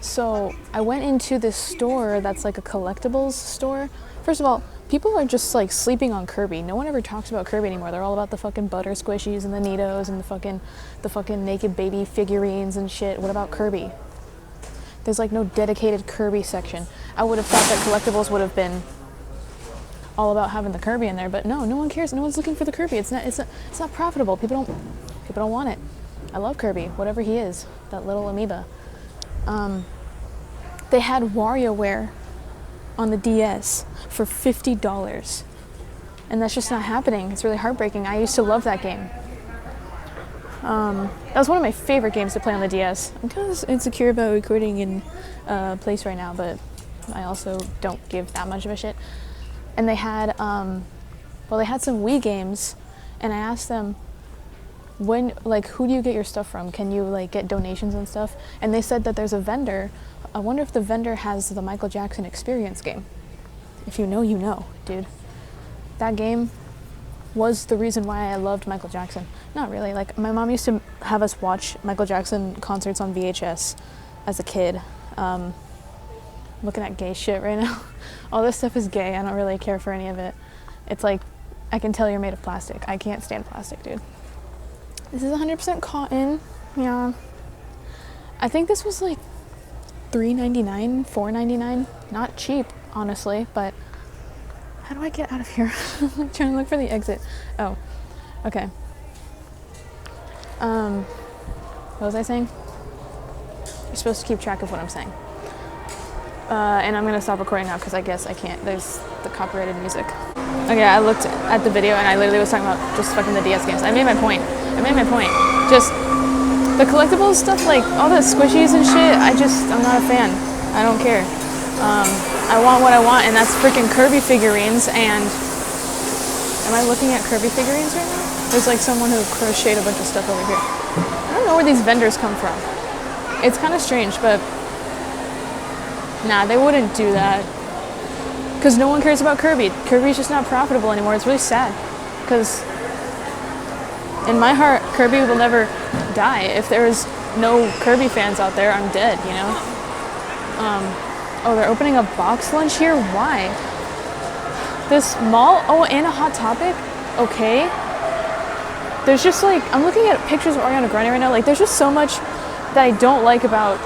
So I went into this store that's like a collectibles store. First of all, people are just like sleeping on Kirby. No one ever talks about Kirby anymore. They're all about the fucking butter squishies and the Neatos and the fucking naked baby figurines and shit. What about Kirby? There's like no dedicated Kirby section. I would have thought that collectibles would have been all about having the Kirby in there, but no one cares. No one's looking for the Kirby. It's not profitable. People don't want it. I love Kirby, whatever he is, that little amoeba. They had WarioWare on the DS for $50. And that's just not happening. It's really heartbreaking. I used to love that game. That was one of my favorite games to play on the DS. I'm kind of insecure about recording in place right now, but I also don't give that much of a shit. And they had, they had some Wii games, and I asked them, who do you get your stuff from? Can you like get donations and stuff? And they said that there's a vendor. I wonder if the vendor has the Michael Jackson Experience game. If you know, you know, dude. That game was the reason why I loved Michael Jackson. Not really. Like, my mom used to have us watch Michael Jackson concerts on VHS as a kid. I'm looking at gay shit right now. All this stuff is gay. I don't really care for any of it. It's like, I can tell you're made of plastic. I can't stand plastic, dude. This is 100% cotton. Yeah. I think this was like $3.99, $4.99. Not cheap, honestly, but how do I get out of here? I'm like trying to look for the exit. Oh, okay. What was I saying? You're supposed to keep track of what I'm saying. And I'm gonna stop recording now because I guess I can't. There's the copyrighted music. Okay, I looked at the video and I literally was talking about just fucking the DS games. I made my point. Just the collectibles stuff, like all the squishies and shit, I'm not a fan. I don't care. I want what I want, and that's freaking Kirby figurines. And am I looking at Kirby figurines right now? There's like someone who crocheted a bunch of stuff over here. I don't know where these vendors come from. It's kind of strange, but nah, they wouldn't do that. Because no one cares about Kirby. Kirby's just not profitable anymore. It's really sad. Because in my heart, Kirby will never die. If there's no Kirby fans out there, I'm dead, you know? Oh, they're opening a box lunch here? Why? This mall? Oh, and a Hot Topic? Okay. There's just like, I'm looking at pictures of Ariana Grande right now. Like, there's just so much that I don't like about,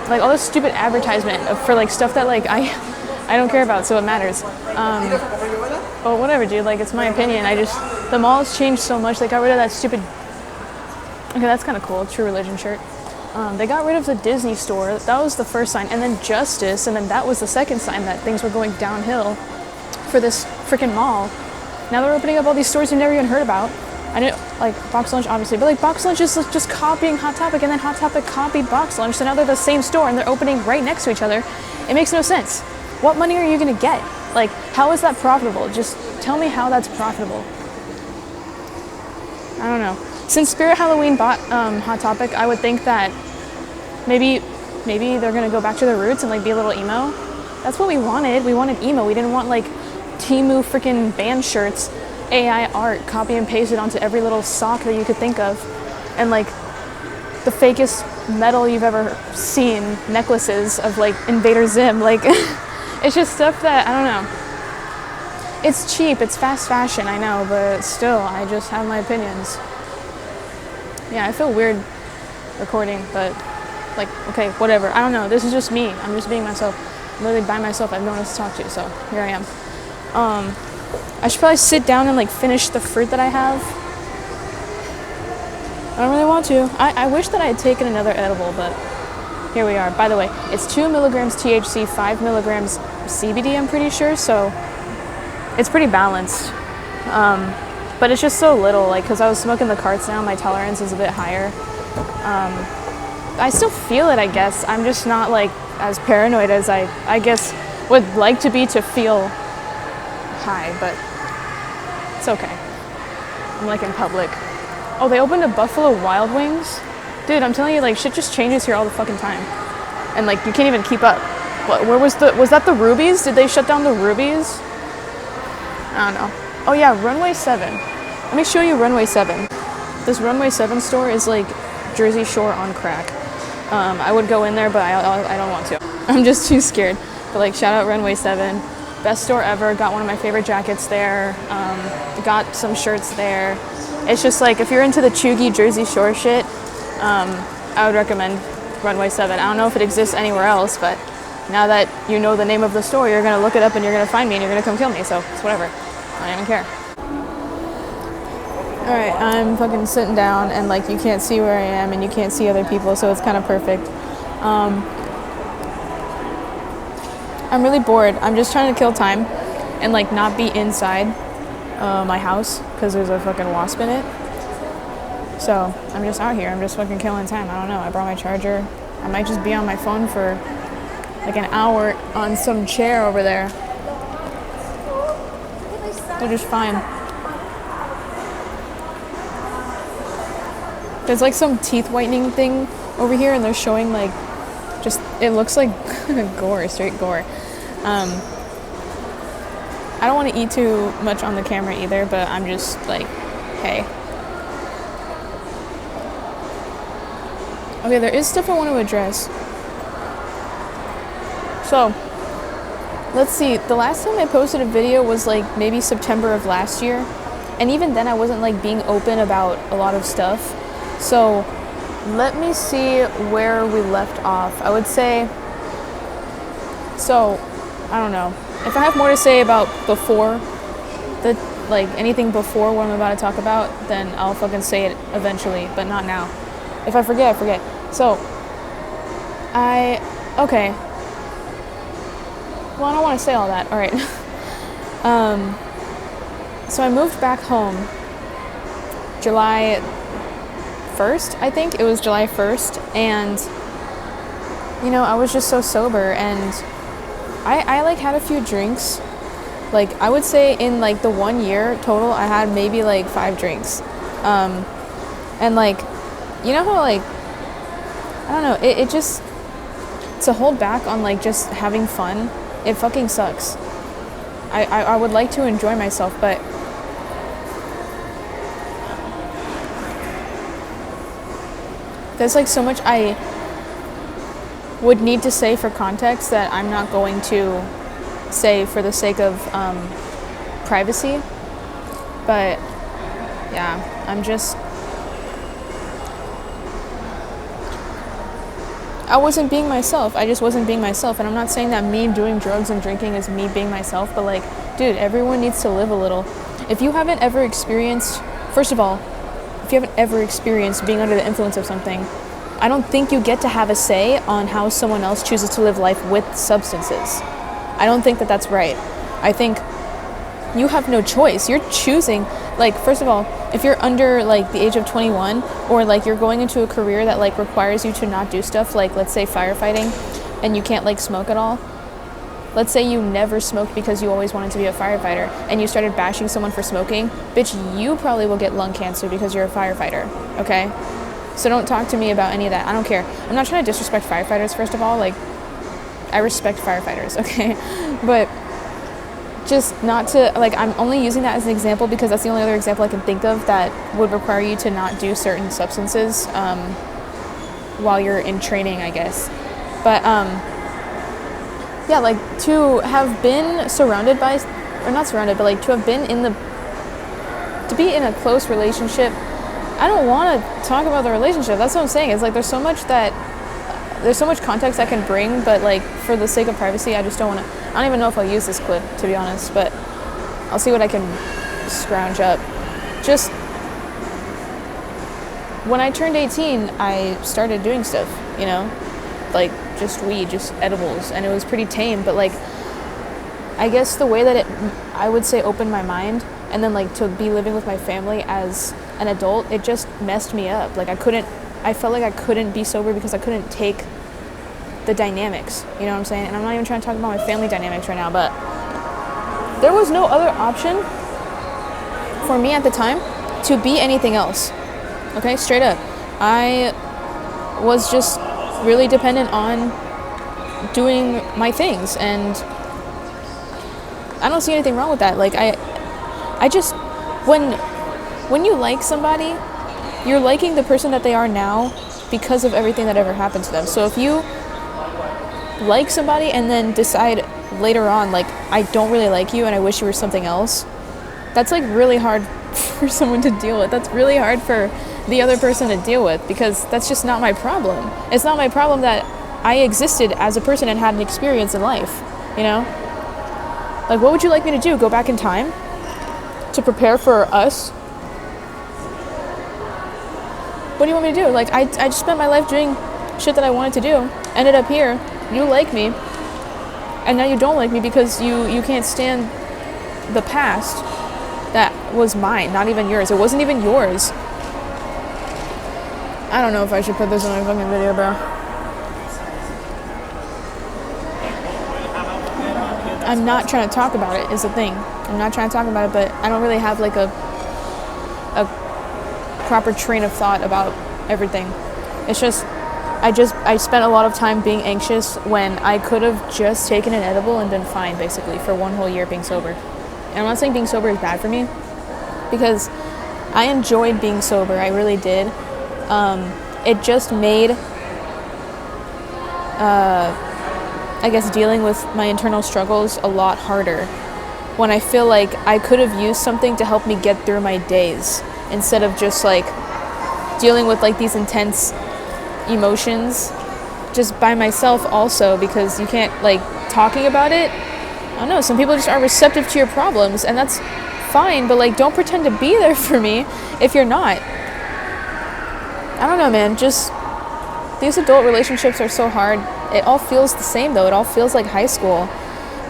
like, all this stupid advertisement for like stuff that like I don't care about, so it matters. But whatever, dude. Like, it's my opinion. The mall's changed so much. They got rid of that stupid. Okay, that's kind of cool. True Religion shirt. They got rid of the Disney store. That was the first sign, and then Justice, and then that was the second sign that things were going downhill for this freaking mall. Now they're opening up all these stores you've never even heard about. I know, like, Box Lunch, obviously, but like Box Lunch is just copying Hot Topic, and then Hot Topic copied Box Lunch, so now they're the same store and they're opening right next to each other. It makes no sense. What money are you gonna get? Like, how is that profitable? Just tell me how that's profitable. I don't know. Since Spirit Halloween bought Hot Topic, I would think that maybe they're gonna go back to their roots and like be a little emo. That's what we wanted. We wanted emo. We didn't want like Temu freaking band shirts, AI art, copy and pasted onto every little sock that you could think of, and like the fakest metal you've ever seen, necklaces of like Invader Zim. Like, it's just stuff that, I don't know. It's cheap, it's fast fashion, I know, but still, I just have my opinions. Yeah, I feel weird recording, but like, okay, whatever. I don't know, this is just me. I'm just being myself. I'm literally by myself. I have no one else to talk to, so here I am. I should probably sit down and like finish the fruit that I have. I don't really want to. I wish that I had taken another edible, but here we are. By the way, it's 2 milligrams THC, 5 milligrams CBD, I'm pretty sure, so it's pretty balanced. But it's just so little, like, because I was smoking the carts now, my tolerance is a bit higher. I still feel it, I guess. I'm just not like as paranoid as I guess would like to be to feel high, but it's okay. I'm like in public. Oh, they opened a Buffalo Wild Wings? Dude, I'm telling you, like, shit just changes here all the fucking time. And like, you can't even keep up. What, was that the Rubies? Did they shut down the Rubies? I don't know. Oh yeah, Runway 7. Let me show you Runway 7. This Runway 7 store is like Jersey Shore on crack. I would go in there, but I don't want to. I'm just too scared. But like, shout out Runway 7. Best store ever. Got one of my favorite jackets there. Got some shirts there. It's just like, if you're into the chuggy Jersey Shore shit, I would recommend Runway 7. I don't know if it exists anywhere else, but now that you know the name of the store, you're gonna look it up and you're gonna find me and you're gonna come kill me, so it's whatever. I don't even care. Alright, I'm fucking sitting down and like you can't see where I am and you can't see other people, so it's kind of perfect. I'm really bored. I'm just trying to kill time and like not be inside my house because there's a fucking wasp in it. So I'm just out here. I'm just fucking killing time. I don't know. I brought my charger. I might just be on my phone for like an hour on some chair over there. They're just fine. There's like some teeth whitening thing over here and they're showing like just, it looks like gore, straight gore. I don't want to eat too much on the camera either, but I'm just like, hey. Okay, there is stuff I want to address. So, let's see, the last time I posted a video was like maybe September of last year, and even then I wasn't like being open about a lot of stuff. So, let me see where we left off. I would say, so, I don't know. If I have more to say about before, like anything before what I'm about to talk about, then I'll fucking say it eventually, but not now. If I forget, I forget. So, okay. Well, I don't want to say all that. All right. So I moved back home July 1st, I think. It was July 1st. And, you know, I was just so sober. And I like, had a few drinks. Like, I would say in, like, the 1 year total, I had maybe, like, 5 drinks. And, like, you know how, like, I don't know, it just, to hold back on, like, just having fun, it fucking sucks. I would like to enjoy myself, but there's, like, so much I would need to say for context that I'm not going to say for the sake of privacy. But, yeah, I wasn't being myself. I just wasn't being myself. And I'm not saying that me doing drugs and drinking is me being myself, but like, dude, everyone needs to live a little. If you haven't ever experienced, first of all, if you haven't ever experienced being under the influence of something, I don't think you get to have a say on how someone else chooses to live life with substances. I don't think that that's right. I think you have no choice. You're choosing, like, first of all, if you're under, like, the age of 21, or, like, you're going into a career that, like, requires you to not do stuff, like, let's say firefighting, and you can't, like, smoke at all. Let's say you never smoked because you always wanted to be a firefighter, and you started bashing someone for smoking. Bitch, you probably will get lung cancer because you're a firefighter, okay? So don't talk to me about any of that. I don't care. I'm not trying to disrespect firefighters, first of all. Like, I respect firefighters, okay? But just not to, like, I'm only using that as an example because that's the only other example I can think of that would require you to not do certain substances while you're in training, I guess. But, yeah, like, to have been surrounded by, or not surrounded, but, like, to have been to be in a close relationship, I don't want to talk about the relationship. That's what I'm saying. It's like there's so much context I can bring, but, like, for the sake of privacy, I just don't want to. I don't even know if I'll use this clip, to be honest, but I'll see what I can scrounge up. Just when I turned 18, I started doing stuff, you know, like just weed, just edibles, and it was pretty tame, but, like, I guess the way that it, I would say, opened my mind, and then, like, to be living with my family as an adult, it just messed me up. Like, I felt like I couldn't be sober because I couldn't take the dynamics, you know what I'm saying? And I'm not even trying to talk about my family dynamics right now, but there was no other option for me at the time to be anything else, okay? Straight up. I was just really dependent on doing my things, and I don't see anything wrong with that. Like, I just, when you like somebody, you're liking the person that they are now because of everything that ever happened to them. So if you like somebody and then decide later on, like, I don't really like you and I wish you were something else, that's, like, really hard for someone to deal with. That's really hard for the other person to deal with, because that's just not my problem. It's not my problem that I existed as a person and had an experience in life, you know? Like, what would you like me to do? Go back in time to prepare for us? What do you want me to do? Like, I just spent my life doing shit that I wanted to do. Ended up here. You like me. And now you don't like me because you can't stand the past that was mine, not even yours. It wasn't even yours. I don't know if I should put this in my fucking video, bro. I'm not trying to talk about it, is the thing. I'm not trying to talk about it, but I don't really have like a proper train of thought about everything. It's just I spent a lot of time being anxious when I could have just taken an edible and been fine, basically, for 1 whole year being sober. And I'm not saying being sober is bad for me, because I enjoyed being sober. I really did. It just made, I guess, dealing with my internal struggles a lot harder, when I feel like I could have used something to help me get through my days, instead of just like dealing with like these intense emotions just by myself also, because you can't, like, talking about it, I don't know, some people just aren't receptive to your problems, and that's fine, but like, don't pretend to be there for me if you're not. I don't know, man, just these adult relationships are so hard. It all feels the same though. It all feels like high school.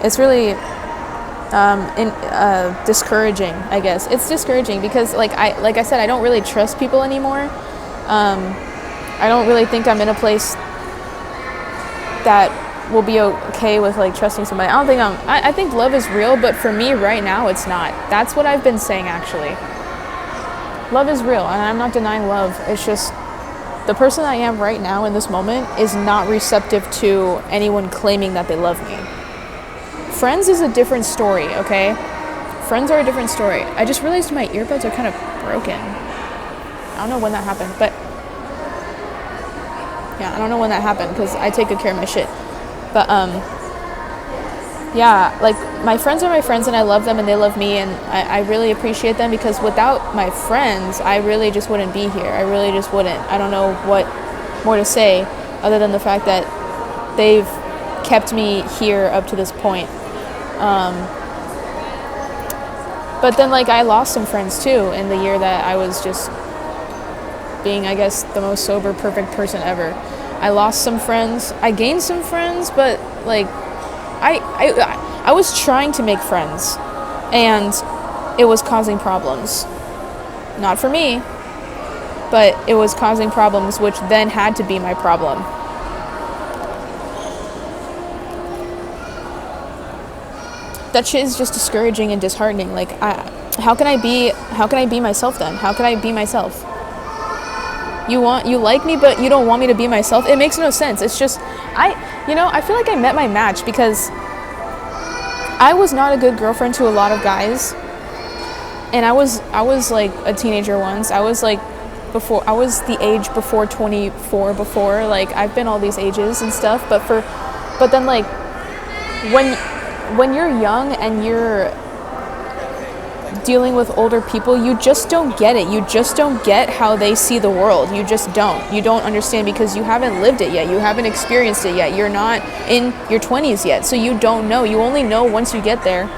It's really discouraging, I guess. It's discouraging because like I said, I don't really trust people anymore. I don't really think I'm in a place that will be okay with like trusting somebody. I think love is real, but for me right now it's not. That's what I've been saying, actually. Love is real, and I'm not denying love. It's just the person I am right now in this moment is not receptive to anyone claiming that they love me. Friends is a different story, okay? Friends are a different story. I just realized my earbuds are kind of broken. I don't know when that happened, but yeah, I don't know when that happened because I take good care of my shit. But yeah, like, my friends are my friends and I love them and they love me, and I really appreciate them, because without my friends, I really just wouldn't be here. I really just wouldn't. I don't know what more to say other than the fact that they've kept me here up to this point. But then, like, I lost some friends too in the year that I was just being, I guess, the most sober, perfect person ever. I lost some friends. I gained some friends, but like, I was trying to make friends, and it was causing problems. Not for me, but it was causing problems, which then had to be my problem. That shit is just discouraging and disheartening. Like, how can I be myself then? How can I be myself? You like me, but you don't want me to be myself? It makes no sense. It's just, I feel like I met my match, because I was not a good girlfriend to a lot of guys, and I was like a teenager once. I was like, I was the age before 24 before, like, I've been all these ages and stuff, but then, like, when you're young and you're dealing with older people, you just don't get it. You just don't get how they see the world. You just don't. You don't understand, because you haven't lived it yet. You haven't experienced it yet. You're not in your 20s yet, so you don't know. You only know once you get there.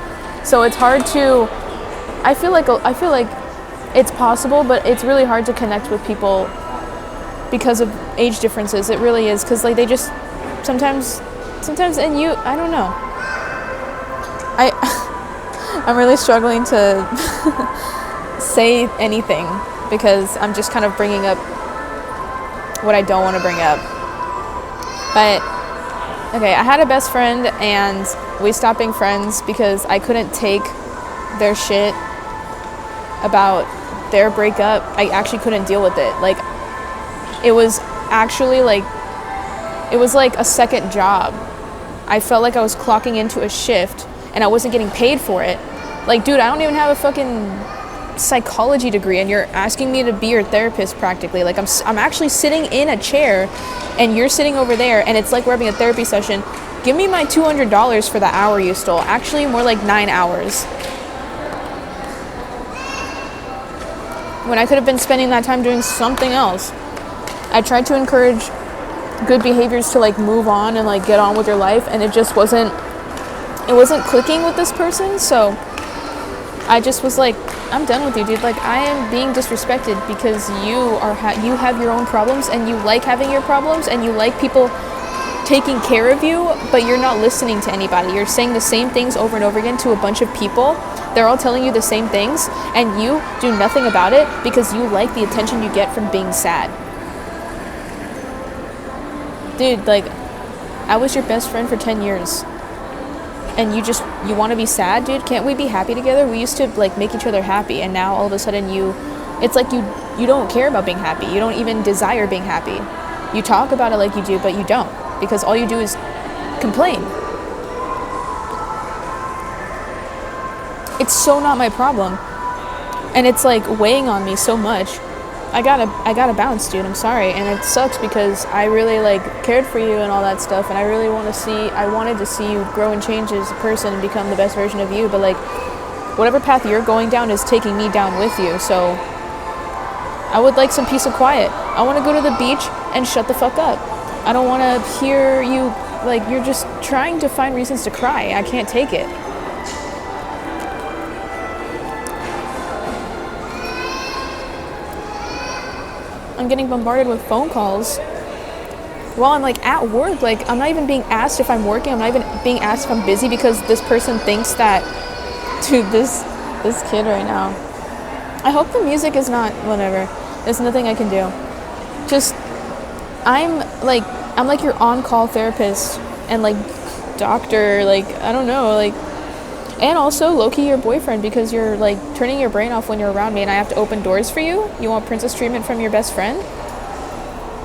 So it's hard to, I feel like it's possible, but it's really hard to connect with people because of age differences. It really is, because like, they just sometimes, and I don't know. I'm really struggling to say anything, because I'm just kind of bringing up what I don't want to bring up. But, okay, I had a best friend, and we stopped being friends because I couldn't take their shit about their breakup. I actually couldn't deal with it. Like, it was actually like, it was like a second job. I felt like I was clocking into a shift, and I wasn't getting paid for it. Like, dude, I don't even have a fucking psychology degree, and you're asking me to be your therapist practically. Like, I'm actually sitting in a chair, and you're sitting over there, and it's like we're having a therapy session. Give me my $200 for the hour you stole. Actually, more like 9 hours. when I could have been spending that time doing something else. I tried to encourage good behaviors to like move on and like get on with your life, and it just wasn't clicking with this person. So I just was like, I'm done with you, dude. Like, I am being disrespected because you have your own problems, and you like having your problems, and you like people taking care of you, but you're not listening to anybody. You're saying the same things over and over again to a bunch of people. They're all telling you the same things, and you do nothing about it because you like the attention you get from being sad. Dude, like, I was your best friend for 10 years. And you want to be sad, dude? Can't we be happy together? We used to like make each other happy, and now all of a sudden it's like you don't care about being happy. You don't even desire being happy. You talk about it like you do, but you don't, because all you do is complain. It's so not my problem, and it's like weighing on me so much. I gotta bounce, dude. I'm sorry, and it sucks because I really like cared for you and all that stuff, and I wanted to see you grow and change as a person and become the best version of you. But like, whatever path you're going down is taking me down with you. So I would like some peace and quiet. I want to go to the beach and shut the fuck up. I don't want to hear you like you're just trying to find reasons to cry. I can't take it. I'm getting bombarded with phone calls while I'm like at work. Like, I'm not even being asked if I'm working. I'm not even being asked if I'm busy because this person thinks that, dude, this kid right now. I hope the music is not whatever. There's nothing I can do. Just, I'm like your on-call therapist and like doctor, like, I don't know, like, and also low-key your boyfriend, because you're like turning your brain off when you're around me and I have to open doors for you. You want princess treatment from your best friend?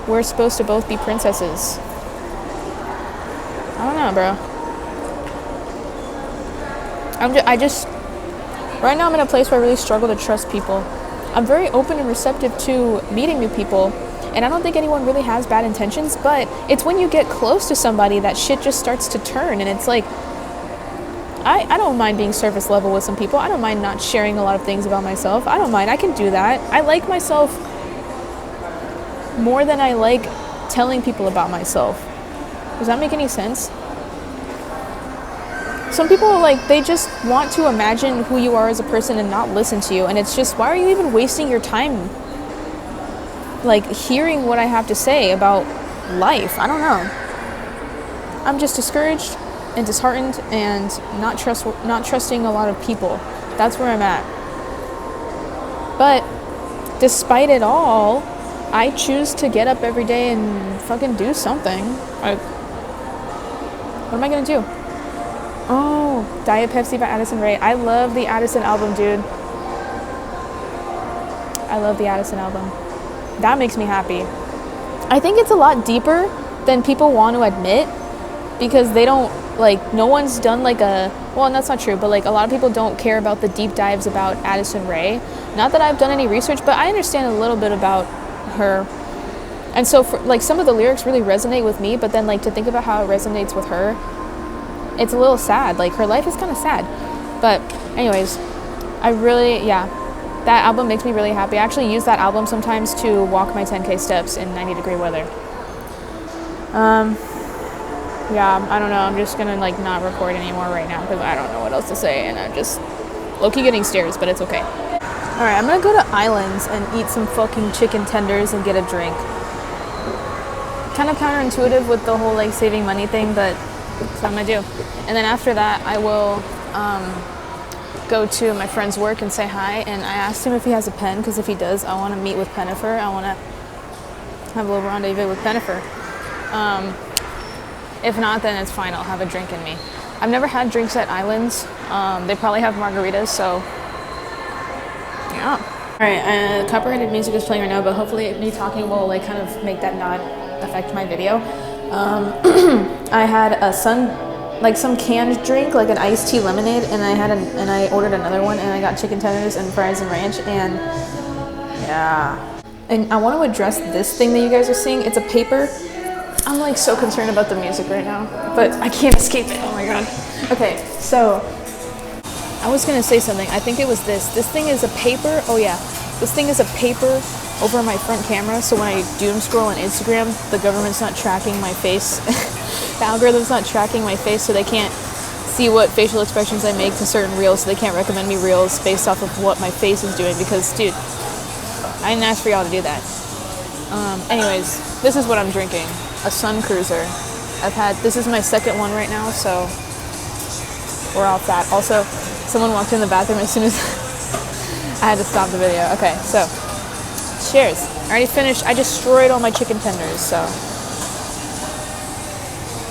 We're supposed to both be princesses. I don't know, bro. Right now I'm in a place where I really struggle to trust people. I'm very open and receptive to meeting new people, and I don't think anyone really has bad intentions, but it's when you get close to somebody that shit just starts to turn, and it's like, I don't mind being surface level with some people. I don't mind not sharing a lot of things about myself. I don't mind. I can do that. I like myself more than I like telling people about myself. Does that make any sense? Some people are like, they just want to imagine who you are as a person and not listen to you. And it's just, why are you even wasting your time like hearing what I have to say about life? I don't know. I'm just discouraged and disheartened and not trusting a lot of people. That's where I'm at. But despite it all, I choose to get up every day and fucking do something. What am I gonna do? Oh, Diet Pepsi by Addison Rae. I love the Addison album, dude. I love the Addison album. That makes me happy. I think it's a lot deeper than people want to admit, because they don't, like, no one's done like well, that's not true, but like a lot of people don't care about the deep dives about Addison Rae. Not that I've done any research, but I understand a little bit about her. And so for, like, some of the lyrics really resonate with me, but then like to think about how it resonates with her, it's a little sad. Like, her life is kind of sad. But anyways, that album makes me really happy. I actually use that album sometimes to walk my 10K steps in 90-degree weather. Yeah, I don't know. I'm just gonna like not record anymore right now because I don't know what else to say, and I'm just low-key getting stares, but it's okay. All right, I'm gonna go to Islands and eat some fucking chicken tenders and get a drink. Kind of counterintuitive with the whole like saving money thing, but that's what I'm gonna do. And then after that, I will go to my friend's work and say hi. And I asked him if he has a pen, because if he does, I want to meet with Pennifer. I want to have a little rendezvous with Pennifer. If not, then it's fine. I'll have a drink in me. I've never had drinks at Islands. They probably have margaritas, so yeah. All right, copyrighted music is playing right now, but hopefully me talking will like kind of make that not affect my video. I had some canned drink, like an iced tea lemonade, and I ordered another one, and I got chicken tenders and fries and ranch, and yeah. And I want to address this thing that you guys are seeing. It's a paper. I'm like so concerned about the music right now, but I can't escape it. Oh my god. Okay, so I was gonna say something. I think it was this. This thing is a paper. Oh yeah. This thing is a paper over my front camera, so when I doom scroll on Instagram, the government's not tracking my face. The algorithm's not tracking my face, so they can't see what facial expressions I make to certain reels, so they can't recommend me reels based off of what my face is doing, because, dude, I didn't ask for y'all to do that. Anyways, this is what I'm drinking. A Sun Cruiser. This is my second one right now, so we're off that. Also, someone walked in the bathroom as soon as I had to stop the video. Okay, so, cheers. I already finished. I destroyed all my chicken tenders, so.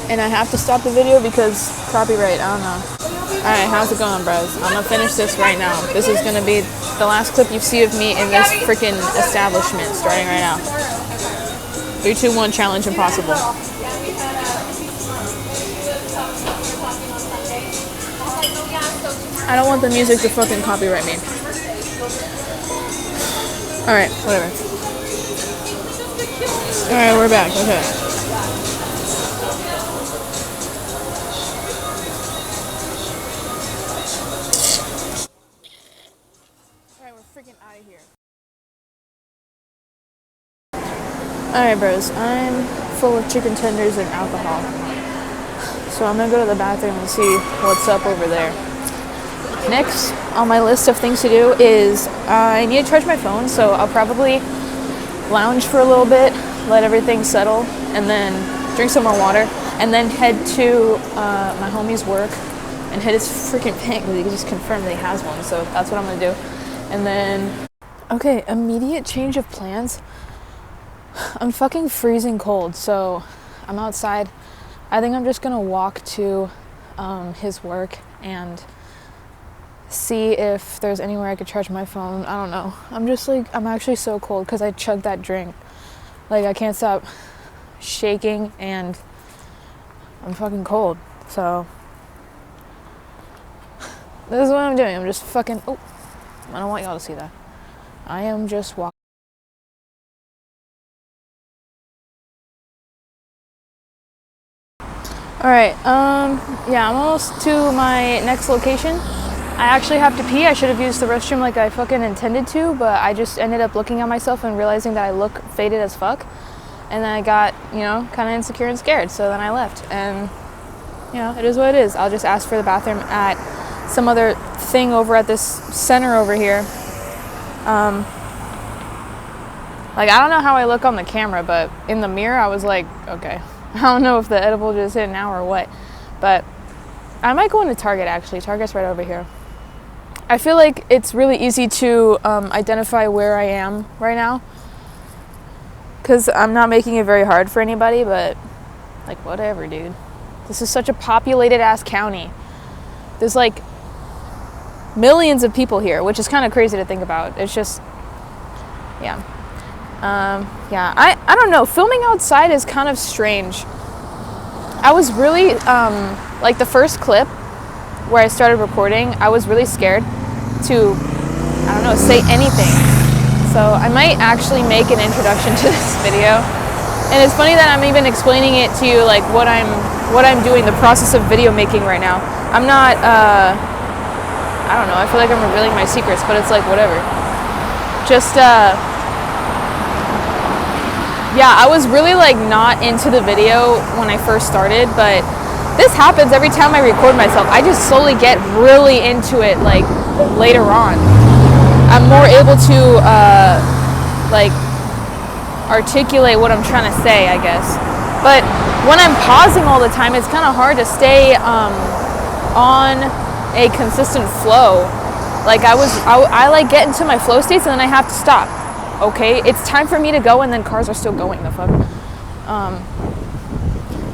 And I have to stop the video because copyright, I don't know. Alright, how's it going, bros? I'm gonna finish this right now. This is gonna be the last clip you see of me in this freaking establishment, starting right now. 3, 2, 1, challenge impossible. I don't want the music to fucking copyright me. Alright, whatever. Alright, we're back, okay. Alright, bros, I'm full of chicken tenders and alcohol. So I'm gonna go to the bathroom and see what's up over there. Next on my list of things to do is I need to charge my phone, so I'll probably lounge for a little bit, let everything settle, and then drink some more water, and then head to my homie's work and hit his freaking ping because he just confirmed that he has one, so that's what I'm gonna do. And then, okay, immediate change of plans. I'm fucking freezing cold, so I'm outside. I think I'm just gonna walk to his work and see if there's anywhere I could charge my phone. I don't know. I'm just like, I'm actually so cold because I chugged that drink. Like, I can't stop shaking and I'm fucking cold. So this is what I'm doing. I'm just fucking, oh, I don't want y'all to see that. I am just walking. Alright, yeah, I'm almost to my next location. I actually have to pee. I should have used the restroom like I fucking intended to, but I just ended up looking at myself and realizing that I look faded as fuck. And then I got, you know, kind of insecure and scared, so then I left. And, you know, it is what it is. I'll just ask for the bathroom at some other thing over at this center over here. Like, I don't know how I look on the camera, but in the mirror I was like, okay. I don't know if the edible just hit now or what, but I might go into Target, actually. Target's right over here. I feel like it's really easy to identify where I am right now, because I'm not making it very hard for anybody, but like, whatever, dude. This is such a populated ass county. There's like millions of people here, which is kind of crazy to think about. It's just, yeah. Yeah, I don't know. Filming outside is kind of strange. I was really, like the first clip where I started recording, I was really scared to, I don't know, say anything. So I might actually make an introduction to this video. And it's funny that I'm even explaining it to you, like what I'm doing, the process of video making right now. I'm not, I don't know, I feel like I'm revealing my secrets, but it's like, whatever. Just, yeah, I was really like not into the video when I first started, but this happens every time I record myself. I just slowly get really into it like later on. I'm more able to like articulate what I'm trying to say, I guess. But when I'm pausing all the time, it's kind of hard to stay on a consistent flow. Like I like get into my flow states and then I have to stop. Okay, it's time for me to go, and then cars are still going, the fuck.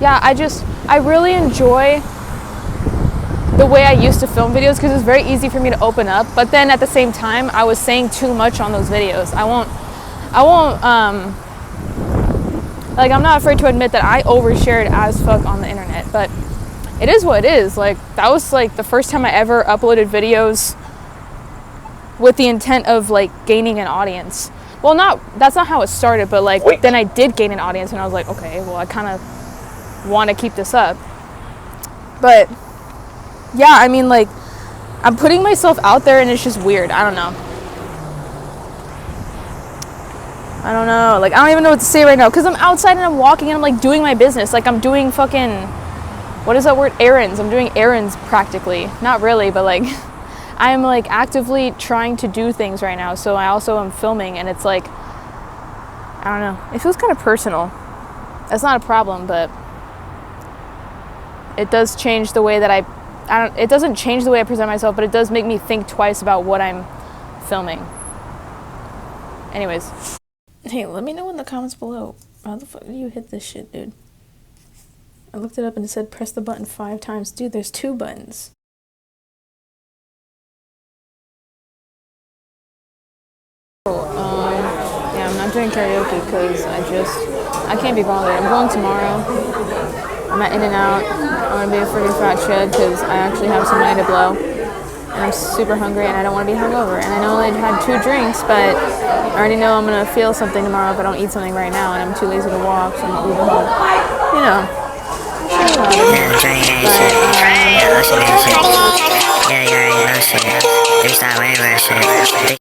Yeah, I really enjoy the way I used to film videos because it's very easy for me to open up, but then at the same time, I was saying too much on those videos. I won't, like, I'm not afraid to admit that I overshared as fuck on the internet, but it is what it is. Like, that was like the first time I ever uploaded videos with the intent of like gaining an audience. Well, that's not how it started, but like then I did gain an audience and I was like, okay, well, I kind of want to keep this up. But yeah, I mean, like, I'm putting myself out there and it's just weird. I don't know. I don't know. Like, I don't even know what to say right now. Because I'm outside and I'm walking and I'm, like, doing my business. Like, I'm doing fucking... What is that word? Errands. I'm doing errands practically. Not really, but, like... I'm, like, actively trying to do things right now. So I also am filming. And it's, like... I don't know. It feels kind of personal. That's not a problem, but... It does change the way that it doesn't change the way I present myself, but it does make me think twice about what I'm filming. Anyways. Hey, let me know in the comments below. How the fuck do you hit this shit, dude? I looked it up and it said press the button 5 times. Dude, there's 2 buttons. Yeah, I'm not doing karaoke because I can't be bothered. I'm going tomorrow. I'm at In-N-Out. I'm gonna be a freaking fat shed because I actually have some money to blow. And I'm super hungry and I don't want to be hungover. And I know I had 2 drinks, but I already know I'm going to feel something tomorrow if I don't eat something right now. And I'm too lazy to walk, so I'm going to Uber home. You know. Yeah,